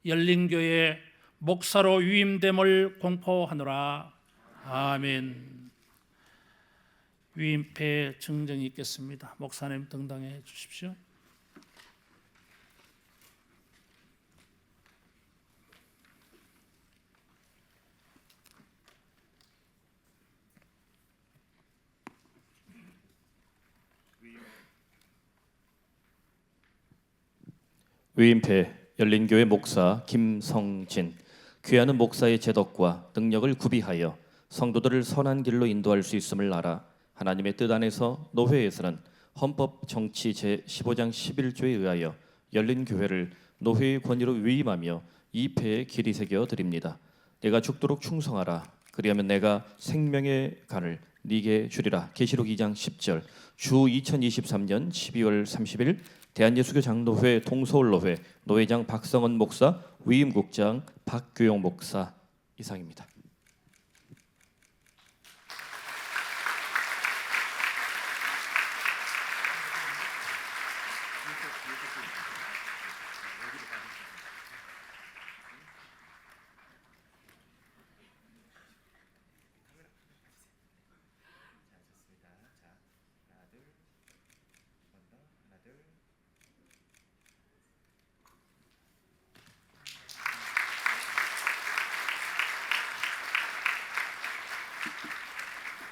열린교회 목사로 위임됨을 공포하노라. 아멘. 위임패 증정이 있겠습니다. 목사님 등당해 주십시오. 위임패 열린교회 목사 김성진. 귀하는 목사의 제덕과 능력을 구비하여 성도들을 선한 길로 인도할 수 있음을 알아 하나님의 뜻 안에서 노회에서는 헌법 정치 제15장 11조에 의하여 열린교회를 노회의 권위로 위임하며 이 패에 길이 새겨 드립니다. 내가 죽도록 충성하라. 그리하면 내가 생명의 간을 네게 주리라. 계시록 2장 10절. 주 2023년 12월 30일 대한예수교 장로회 동서울로회 노회장 박성은 목사, 위임국장 박규용 목사 이상입니다.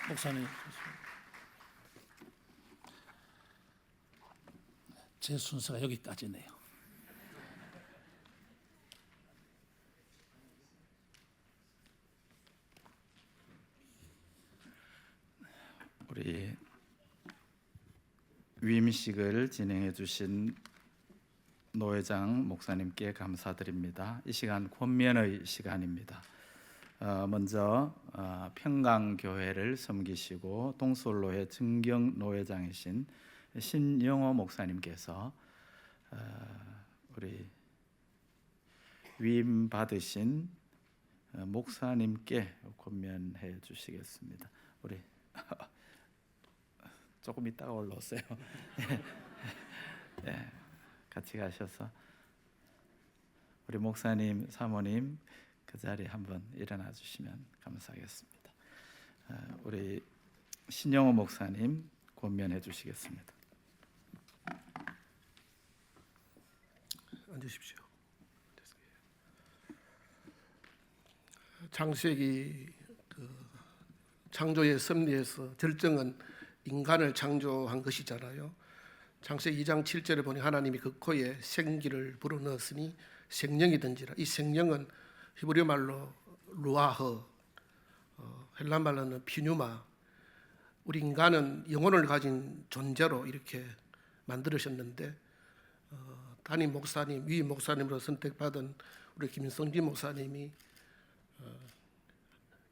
목사님, 제 순서가 여기까지네요. 우리 위임식을 진행해 주신 노회장 목사님께 감사드립니다. 이 시간 권면의 시간입니다. 먼저 평강교회를 섬기시고 동서울로회 증경 노회장이신 신영호 목사님께서 우리 위임 받으신 목사님께 권면해 주시겠습니다. 우리 조금 이따가 올라오세요. 네, 같이 가셔서 우리 목사님, 사모님 그 자리에 한번 일어나 주시면 감사하겠습니다. 우리 신영호 목사님 권면해 주시겠습니다. 앉으십시오. 창세기 창조의 섭리에서 절정은 인간을 창조한 것이잖아요. 창세기 2장 7절에 보니 하나님이 그 코에 생기를 불어넣었으니 생명이든지라. 이 생명은 히브리 말로 루아흐, 헬라 말로는 피뉴마. 우리 인간은 영혼을 가진 존재로 이렇게 만들으셨는데 담임 목사님, 위임 목사님으로 선택받은 우리 김성진 목사님이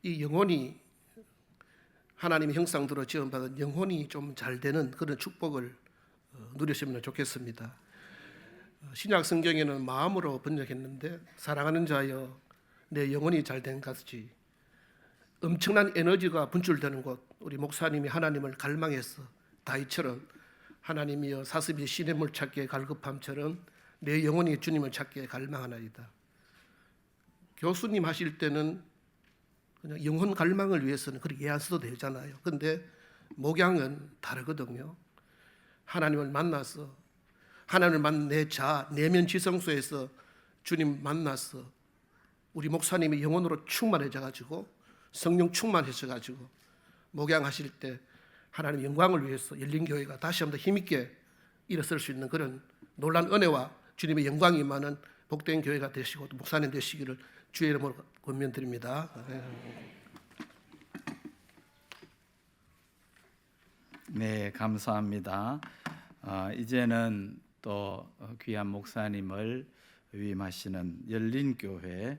이 영혼이 하나님의 형상대로 지음받은 영혼이 좀 잘 되는 그런 축복을 누리시면 좋겠습니다. 신약 성경에는 마음으로 번역했는데 사랑하는 자여 내 영혼이 잘 된 같이 엄청난 에너지가 분출되는 곳, 우리 목사님이 하나님을 갈망해서 다윗처럼 하나님이여 사슴이 시냇물 찾기에 갈급함처럼 내 영혼이 주님을 찾기에 갈망하나이다. 교수님 하실 때는 그냥 영혼 갈망을 위해서는 그렇게 안 써도 되잖아요. 근데 목양은 다르거든요. 하나님을 만나서 하나님을 만난 내 자, 내면 지성소에서 주님 만나서 우리 목사님이 영혼으로 충만해져 가지고 성령 충만해져 가지고 목양하실 때 하나님 영광을 위해서 열린 교회가 다시 한번 더 힘있게 일어설 수 있는 그런 놀란 은혜와 주님의 영광이 임하는 복된 교회가 되시고 또 목사님 되시기를 주의 이름으로 권면드립니다. 네, 감사합니다. 이제는 또 귀한 목사님을 위임하시는 열린교회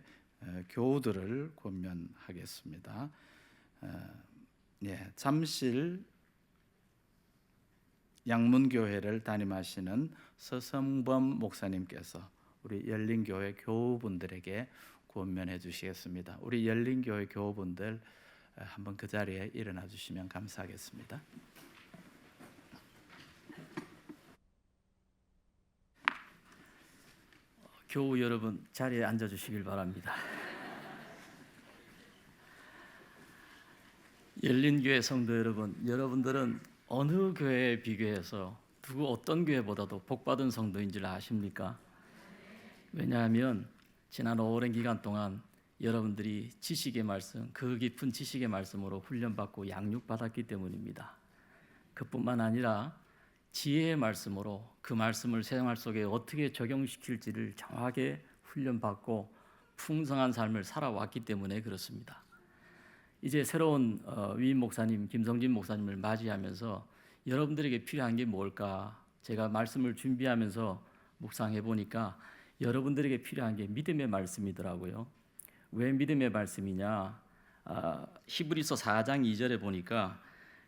교우들을 권면하겠습니다. 잠실 양문교회를 담임하시는 서성범 목사님께서 우리 열린교회 교우분들에게 권면해 주시겠습니다. 우리 열린교회 교우분들 한번 그 자리에 일어나 주시면 감사하겠습니다. 교우 여러분 자리에 앉아 주시길 바랍니다. 열린교회 성도 여러분, 여러분들은 어느 교회에 비교해서 누구 어떤 교회보다도 복받은 성도인 줄 아십니까? 왜냐하면 지난 오랜 기간 동안 여러분들이 지식의 말씀, 그 깊은 지식의 말씀으로 훈련받고 양육받았기 때문입니다. 그뿐만 아니라 지혜의 말씀으로 그 말씀을 생활 속에 어떻게 적용시킬지를 정확하게 훈련받고 풍성한 삶을 살아왔기 때문에 그렇습니다. 이제 새로운 위임 목사님, 김성진 목사님을 맞이하면서 여러분들에게 필요한 게 뭘까? 제가 말씀을 준비하면서 묵상해 보니까 여러분들에게 필요한 게 믿음의 말씀이더라고요. 왜 믿음의 말씀이냐? 히브리서 4장 2절에 보니까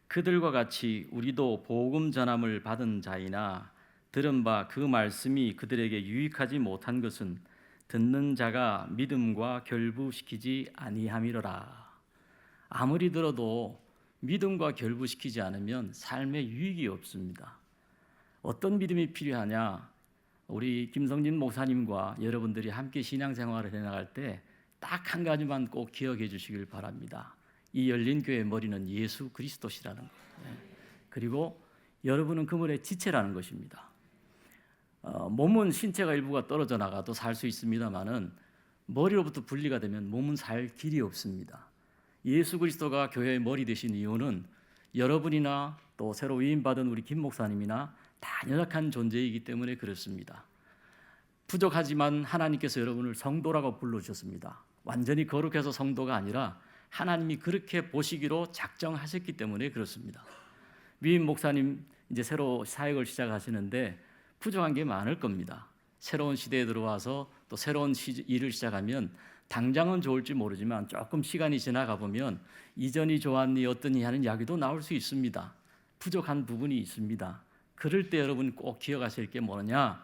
그들과 같이 우리도 복음 전함을 받은 자이나 들은 바 그 말씀이 그들에게 유익하지 못한 것은 듣는 자가 믿음과 결부시키지 아니함이로라. 아무리 들어도 믿음과 결부시키지 않으면 삶에 유익이 없습니다. 어떤 믿음이 필요하냐? 우리 김성진 목사님과 여러분들이 함께 신앙생활을 해나갈 때 딱 한 가지만 꼭 기억해 주시길 바랍니다. 이 열린교회의 머리는 예수 그리스도시라는 것. 그리고 여러분은 그분의 지체라는 것입니다. 몸은 신체가 일부가 떨어져 나가도 살 수 있습니다마는 머리로부터 분리가 되면 몸은 살 길이 없습니다. 예수 그리스도가 교회의 머리 되신 이유는 여러분이나 또 새로 위임받은 우리 김 목사님이나 다 연약한 존재이기 때문에 그렇습니다. 부족하지만 하나님께서 여러분을 성도라고 불러주셨습니다. 완전히 거룩해서 성도가 아니라 하나님이 그렇게 보시기로 작정하셨기 때문에 그렇습니다. 위임 목사님 이제 새로 사역을 시작하시는데 부족한 게 많을 겁니다. 새로운 시대에 들어와서 또 새로운 일을 시작하면 당장은 좋을지 모르지만 조금 시간이 지나가 보면 이전이 좋았니 어떠니 하는 이야기도 나올 수 있습니다. 부족한 부분이 있습니다. 그럴 때 여러분 꼭 기억하실 게 뭐냐?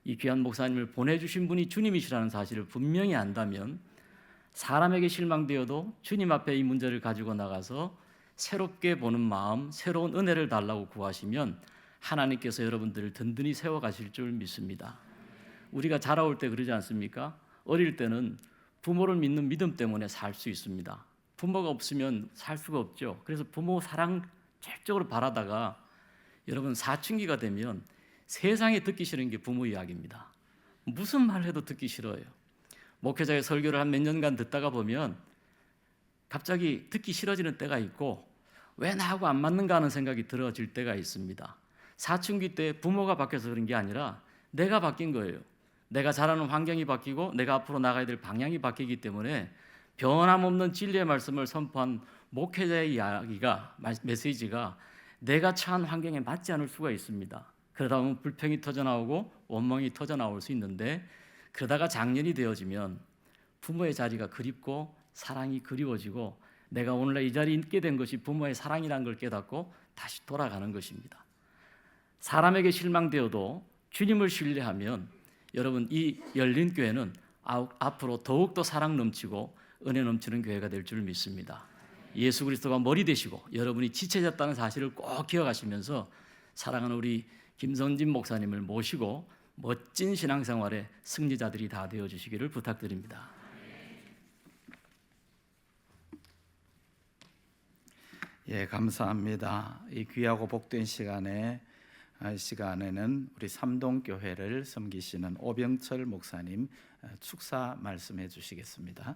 이 귀한 목사님을 보내주신 분이 주님이시라는 사실을 분명히 안다면 사람에게 실망되어도 주님 앞에 이 문제를 가지고 나가서 새롭게 보는 마음, 새로운 은혜를 달라고 구하시면 하나님께서 여러분들을 든든히 세워가실 줄 믿습니다. 우리가 자라올 때 그러지 않습니까? 어릴 때는 부모를 믿는 믿음 때문에 살 수 있습니다. 부모가 없으면 살 수가 없죠. 그래서 부모 사랑 절적으로 바라다가 여러분 사춘기가 되면 세상에 듣기 싫은 게 부모 이야기입니다. 무슨 말 해도 듣기 싫어요. 목회자의 설교를 한 몇 년간 듣다가 보면 갑자기 듣기 싫어지는 때가 있고 왜 나하고 안 맞는가 하는 생각이 들어질 때가 있습니다. 사춘기 때 부모가 바뀌어서 그런 게 아니라 내가 바뀐 거예요. 내가 자라는 환경이 바뀌고 내가 앞으로 나가야 될 방향이 바뀌기 때문에 변함없는 진리의 말씀을 선포한 목회자의 이야기가, 메시지가 내가 처한 환경에 맞지 않을 수가 있습니다. 그러다 보면 불평이 터져나오고 원망이 터져나올 수 있는데 그러다가 장년이 되어지면 부모의 자리가 그립고 사랑이 그리워지고 내가 오늘날 이 자리에 있게 된 것이 부모의 사랑이라는 걸 깨닫고 다시 돌아가는 것입니다. 사람에게 실망되어도 주님을 신뢰하면 여러분 이 열린 교회는 앞으로 더욱더 사랑 넘치고 은혜 넘치는 교회가 될 줄 믿습니다. 예수 그리스도가 머리 되시고 여러분이 지체졌다는 사실을 꼭 기억하시면서 사랑하는 우리 김성진 목사님을 모시고 멋진 신앙생활의 승리자들이 다 되어주시기를 부탁드립니다. 예, 감사합니다. 이 귀하고 복된 시간에는 우리 삼동교회를 섬기시는 오병철 목사님 축사 말씀해 주시겠습니다.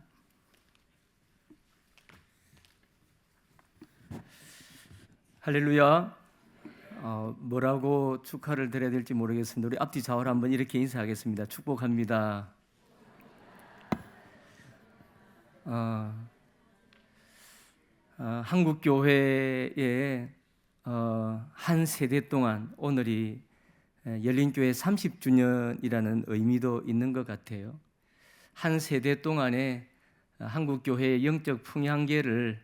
할렐루야. 뭐라고 축하를 드려야 될지 모르겠습니다. 우리 앞뒤 좌우로 한번 이렇게 인사하겠습니다. 축복합니다. 한국 교회의 한 세대 동안 오늘이 열린교회 30주년이라는 의미도 있는 것 같아요. 한 세대 동안에 한국 교회의 영적 풍향계를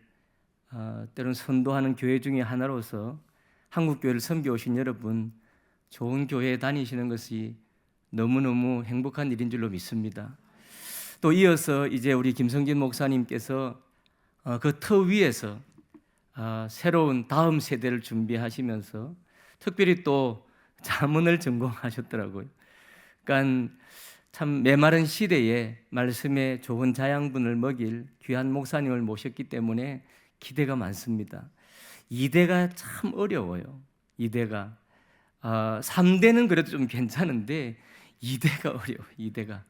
때론 선도하는 교회 중에 하나로서 한국 교회를 섬겨오신 여러분, 좋은 교회에 다니시는 것이 너무너무 행복한 일인 줄로 믿습니다. 또 이어서 이제 우리 김성진 목사님께서 그 터 위에서 새로운 다음 세대를 준비하시면서 특별히 또 자문을 전공하셨더라고요. 그러니까 참 메마른 시대에 말씀에 좋은 자양분을 먹일 귀한 목사님을 모셨기 때문에 기대가 많습니다. 2대가 참 어려워요. 2대가 3대는 그래도 좀 괜찮은데 2대가 어려워요. 2대가.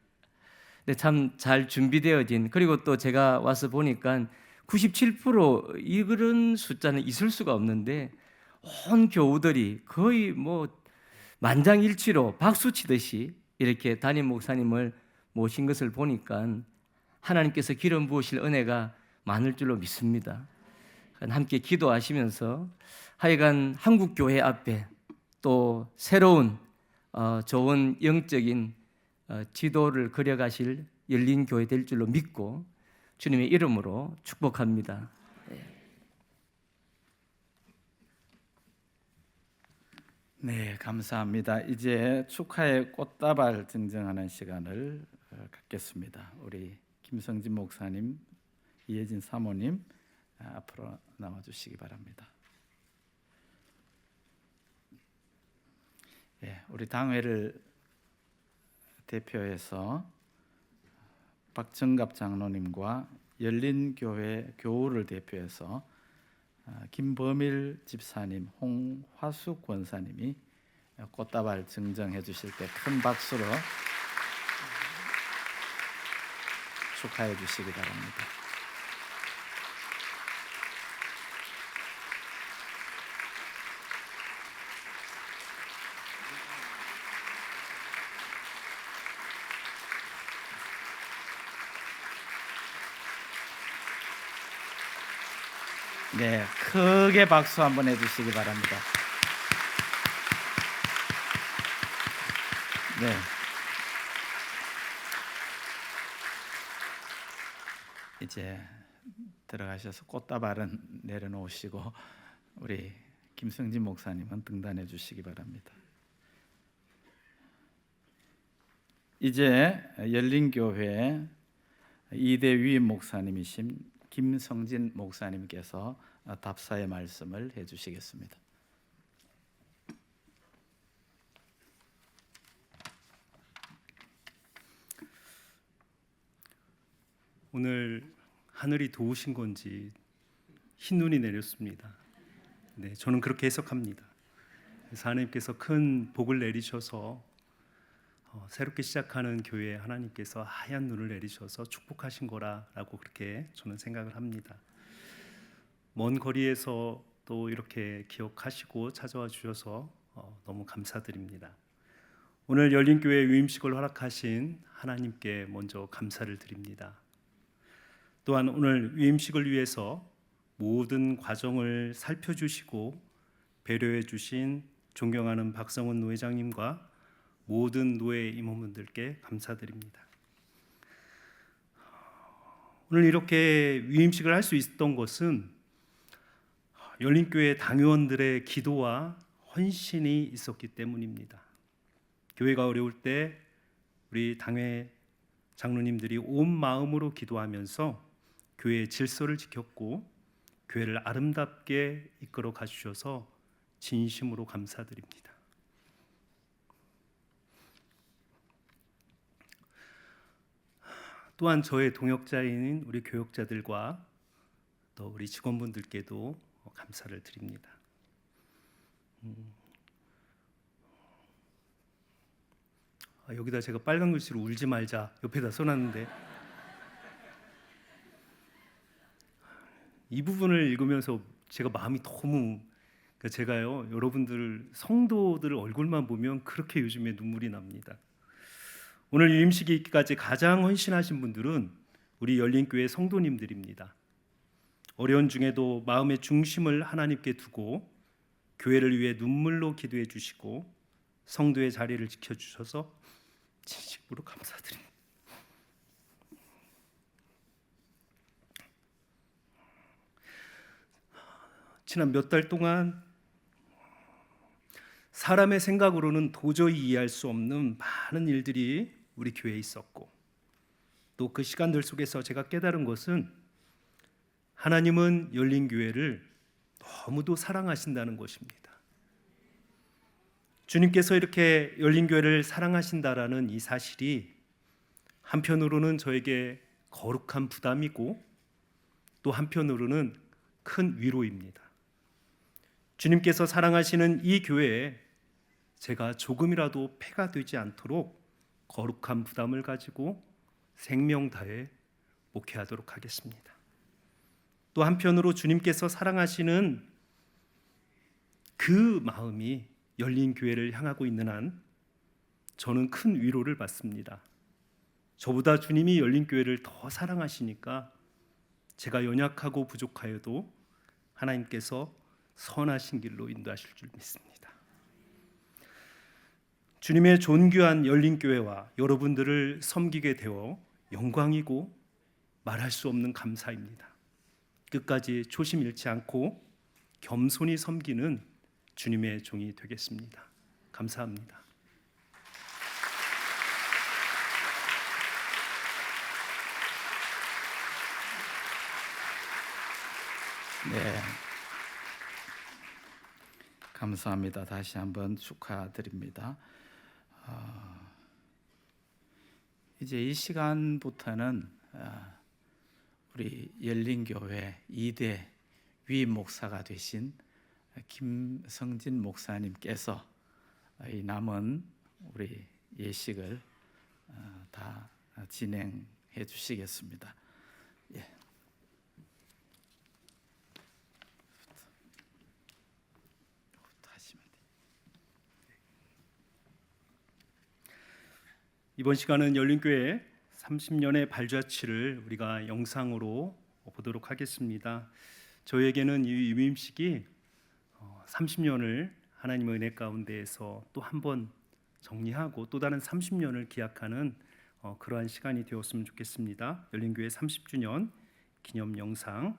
근데 참 잘 준비되어진, 그리고 또 제가 와서 보니까 97% 이런 숫자는 있을 수가 없는데 온 교우들이 거의 뭐 만장일치로 박수 치듯이 이렇게 담임 목사님을 모신 것을 보니까 하나님께서 기름 부으실 은혜가 많을 줄로 믿습니다. 함께 기도하시면서 하여간 한국 교회 앞에 또 새로운 좋은 영적인 지도를 그려가실 열린 교회 될 줄로 믿고 주님의 이름으로 축복합니다. 네, 감사합니다. 이제 축하의 꽃다발 증정하는 시간을 갖겠습니다. 우리 김성진 목사님, 이혜진 사모님 앞으로 나와 주시기 바랍니다. 예, 우리 당회를 대표해서 박정갑 장로님과 열린교회 교우를 대표해서 김범일 집사님, 홍화숙 권사님이 꽃다발 증정해 주실 때 큰 박수로 축하해 주시기 바랍니다. 네, 크게 박수 한번 해주시기 바랍니다. 네, 이제 들어가셔서 꽃다발은 내려놓으시고 우리 김성진 목사님은 등단해 주시기 바랍니다. 이제 열린교회 2대 위임 목사님이신 김성진 목사님께서 답사의 말씀을 해주시겠습니다. 오늘 하늘이 도우신 건지 흰눈이 내렸습니다. 네, 저는 그렇게 해석합니다. 그래서 하나님께서 큰 복을 내리셔서 새롭게 시작하는 교회에 하나님께서 하얀 눈을 내리셔서 축복하신 거라고 그렇게 저는 생각을 합니다. 먼 거리에서 또 이렇게 기억하시고 찾아와 주셔서 너무 감사드립니다. 오늘 열린교회 유임식을 허락하신 하나님께 먼저 감사를 드립니다. 또한 오늘 유임식을 위해서 모든 과정을 살펴주시고 배려해 주신 존경하는 박성훈 노회장님과 모든 노회 임원분들께 감사드립니다. 오늘 이렇게 위임식을 할 수 있었던 것은 열린교회 당회원들의 기도와 헌신이 있었기 때문입니다. 교회가 어려울 때 우리 당회 장로님들이 온 마음으로 기도하면서 교회의 질서를 지켰고 교회를 아름답게 이끌어 가주셔서 진심으로 감사드립니다. 또한 저의 동역자인 우리 교역자들과 또 우리 직원분들께도 감사를 드립니다. 여기다 제가 빨간 글씨로 울지 말자 옆에다 써놨는데 이 부분을 읽으면서 제가 마음이 너무 그러니까 제가요, 여러분들 성도들 얼굴만 보면 그렇게 요즘에 눈물이 납니다. 오늘 유임식이 있기까지 가장 헌신하신 분들은 우리 열린교회 성도님들입니다. 어려운 중에도 마음의 중심을 하나님께 두고 교회를 위해 눈물로 기도해 주시고 성도의 자리를 지켜주셔서 진심으로 감사드립니다. 지난 몇 달 동안 사람의 생각으로는 도저히 이해할 수 없는 많은 일들이 우리 교회에 있었고, 또 그 시간들 속에서 제가 깨달은 것은 하나님은 열린 교회를 너무도 사랑하신다는 것입니다. 주님께서 이렇게 열린 교회를 사랑하신다라는 이 사실이 한편으로는 저에게 거룩한 부담이고 또 한편으로는 큰 위로입니다. 주님께서 사랑하시는 이 교회에 제가 조금이라도 폐가 되지 않도록 거룩한 부담을 가지고 생명 다해 목회하도록 하겠습니다. 또 한편으로 주님께서 사랑하시는 그 마음이 열린 교회를 향하고 있는 한 저는 큰 위로를 받습니다. 저보다 주님이 열린 교회를 더 사랑하시니까 제가 연약하고 부족하여도 하나님께서 선하신 길로 인도하실 줄 믿습니다. 주님의 존귀한 열린 교회와 여러분들을 섬기게 되어 영광이고 말할 수 없는 감사입니다. 끝까지 초심 잃지 않고 겸손히 섬기는 주님의 종이 되겠습니다. 감사합니다. 네, 감사합니다. 다시 한번 축하드립니다. 이제 이 시간부터는 우리 열린교회 2대 위임 목사가 되신 김성진 목사님께서 이 남은 우리 예식을 다 진행해 주시겠습니다. 예. 이번 시간은 열린교회 30년의 발자취를 우리가 영상으로 보도록 하겠습니다. 저에게는 이 유임식이 30년을 하나님의 은혜 가운데에서 또 한 번 정리하고 또 다른 30년을 기약하는 그러한 시간이 되었으면 좋겠습니다. 열린교회 30주년 기념 영상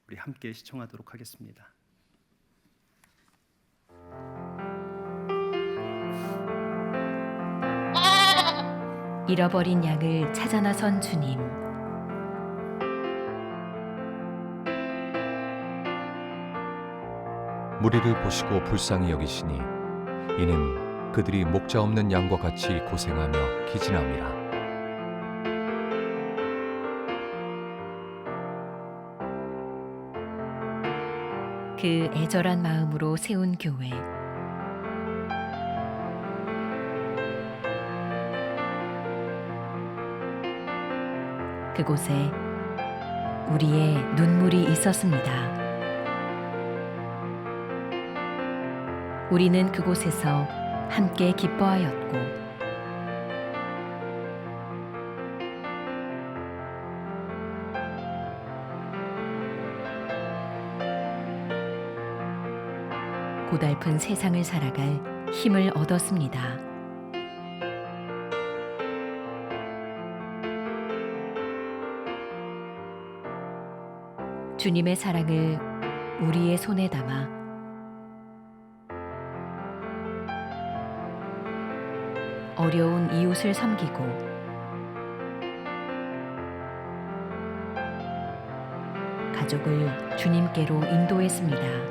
우리 함께 시청하도록 하겠습니다. 잃어버린 양을 찾아 나선 주님. 무리를 보시고 불쌍히 여기시니 이는 그들이 목자 없는 양과 같이 고생하며 기진함이라. 그 애절한 마음으로 세운 교회. 그곳에 우리의 눈물이 있었습니다. 우리는 그곳에서 함께 기뻐하였고 고달픈 세상을 살아갈 힘을 얻었습니다. 주님의 사랑을 우리의 손에 담아 어려운 이웃을 섬기고 가족을 주님께로 인도했습니다.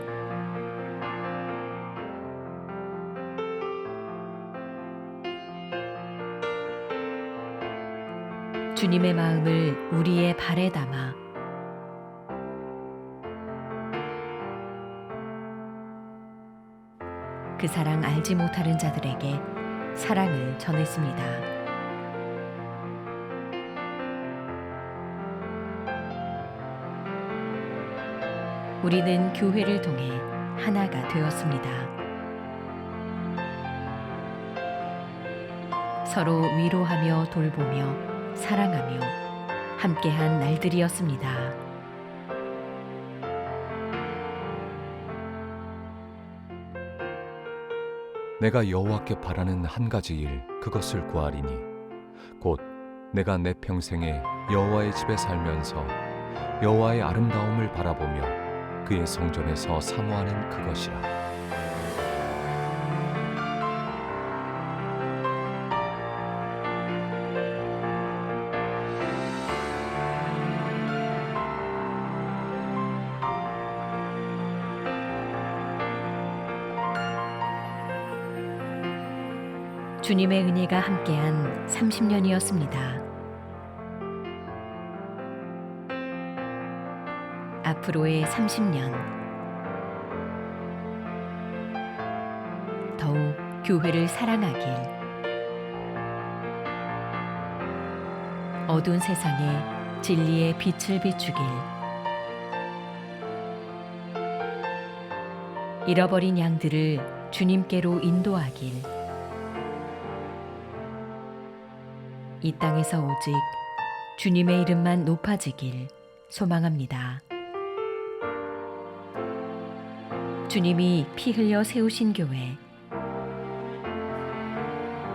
주님의 마음을 우리의 발에 담아 그 사랑 알지 못하는 자들에게 사랑을 전했습니다. 우리는 교회를 통해 하나가 되었습니다. 서로 위로하며 돌보며 사랑하며 함께한 날들이었습니다. 내가 여호와께 바라는 한 가지 일 그것을 구하리니 곧 내가 내 평생에 여호와의 집에 살면서 여호와의 아름다움을 바라보며 그의 성전에서 사모하는 그것이라. 주님의 은혜가 함께한 30년이었습니다. 앞으로의 30년 더욱 교회를 사랑하길, 어두운 세상에 진리의 빛을 비추길, 잃어버린 양들을 주님께로 인도하길, 이 땅에서 오직 주님의 이름만 높아지길 소망합니다. 주님이 피 흘려 세우신 교회,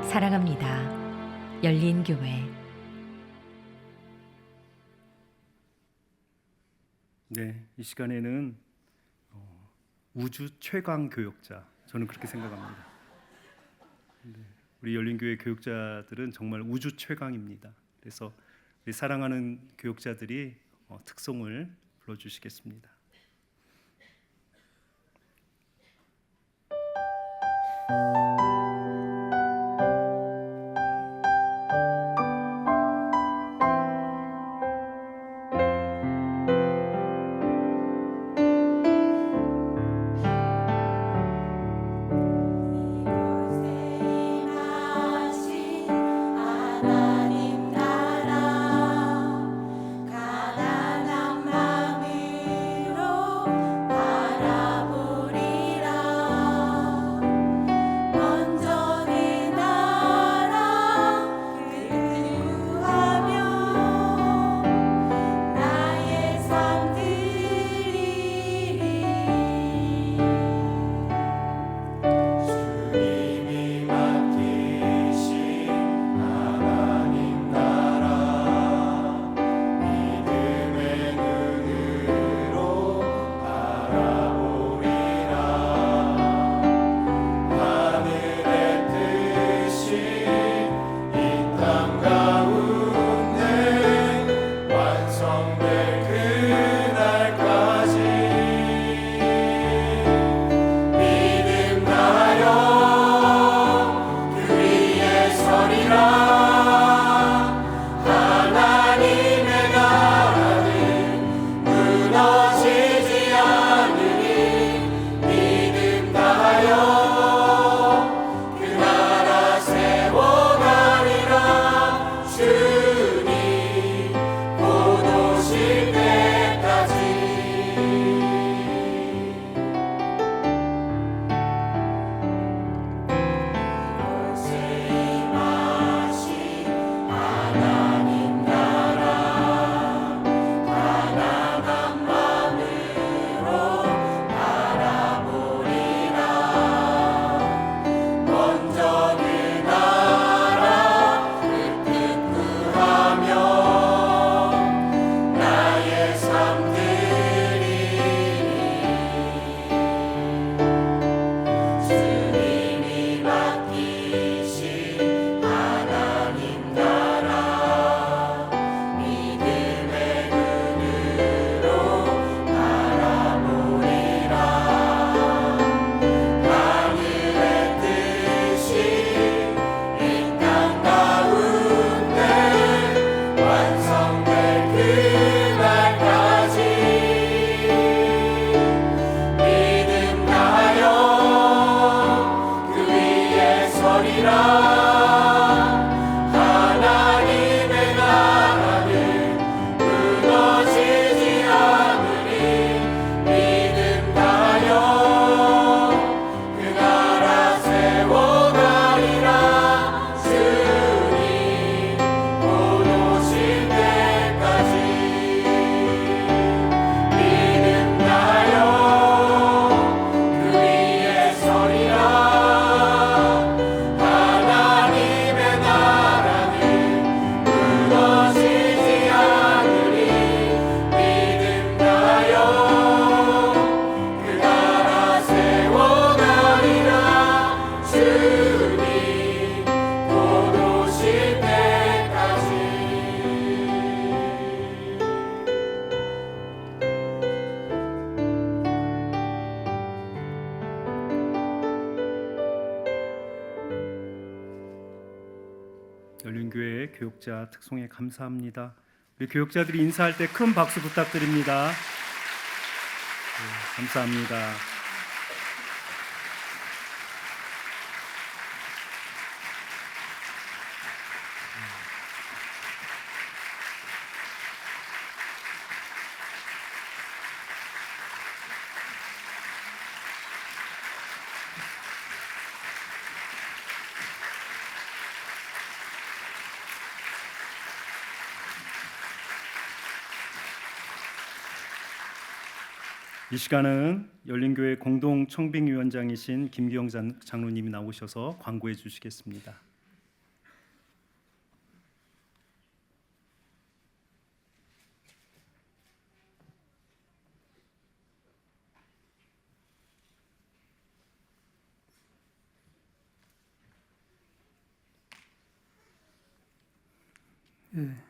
사랑합니다. 열린 교회. 네, 이 시간에는 우주 최강 교역자, 저는 그렇게 생각합니다. 네, 우리 열린교회 교역자들은 정말 우주 최강입니다. 그래서 우리 사랑하는 교역자들이 특송을 불러주시겠습니다. 먼 교역자 특송에 감사합니다. 우리 교역자들이 인사할 때 큰 박수 부탁드립니다. 네, 감사합니다. 이 시간은 열린교회 공동청빙위원장이신 김규영 장로님이 나오셔서 광고해 주시겠습니다.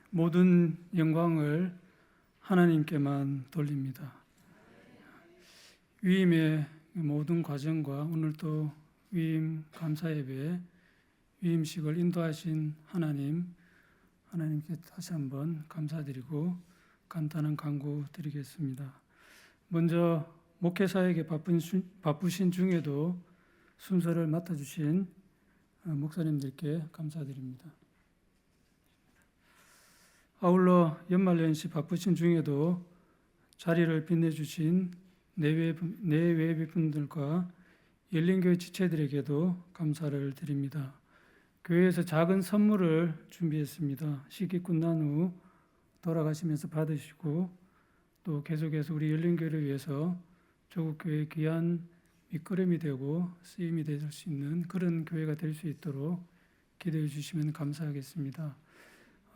모든 영광을 하나님께만 돌립니다. 위임의 모든 과정과 오늘 또 위임 감사예배, 위임식을 인도하신 하나님께 다시 한번 감사드리고 간단한 간구 드리겠습니다. 먼저 목회사에게 바쁘신 중에도 순서를 맡아주신 목사님들께 감사드립니다. 아울러 연말연시 바쁘신 중에도 자리를 빛내주신 내외분들과 열린교회 지체들에게도 감사를 드립니다. 교회에서 작은 선물을 준비했습니다. 시기 끝난 후 돌아가시면서 받으시고 또 계속해서 우리 열린교회를 위해서 조국교회의 귀한 밑거름이 되고 쓰임이 될 수 있는 그런 교회가 될 수 있도록 기도해 주시면 감사하겠습니다.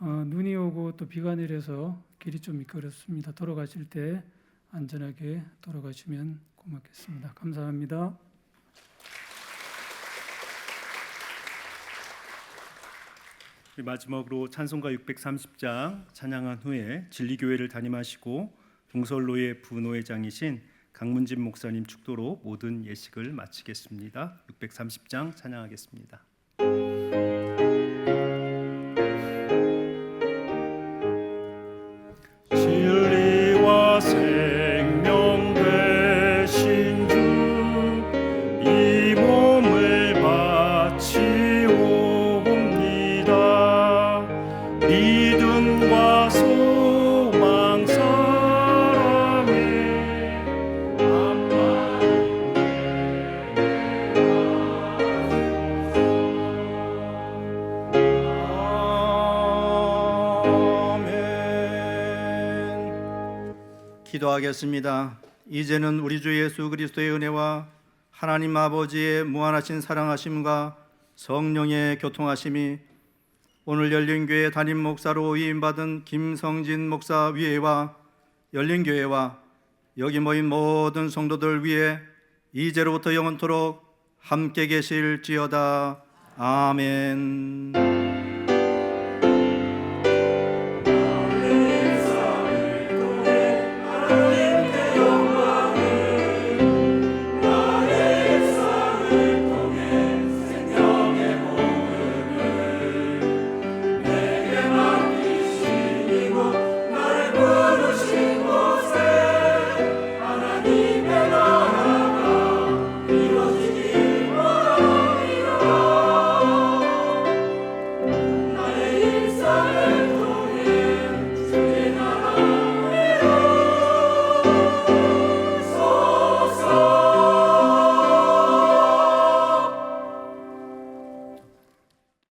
눈이 오고 또 비가 내려서 길이 좀 미끄럽습니다. 돌아가실 때 안전하게 돌아가시면 고맙겠습니다. 감사합니다. 마지막으로 찬송가 630장 찬양한 후에 진리교회를 담임하시고 동서울로의 부노회장이신 강문진 목사님 축도로 모든 예식을 마치겠습니다. 630장 찬양하겠습니다. 진리와 생명 되신 주 이 몸을 바치옵니다. 믿음과 소망 사랑에 기도하겠습니다. 이제는 우리 주 예수 그리스도의 은혜와 하나님 아버지의 무한하신 사랑하심과 성령의 교통하심이 오늘 열린교회 담임 목사로 위임받은 김성진 목사 위에와 열린교회와 여기 모인 모든 성도들 위해 이제로부터 영원토록 함께 계실지어다. 아멘.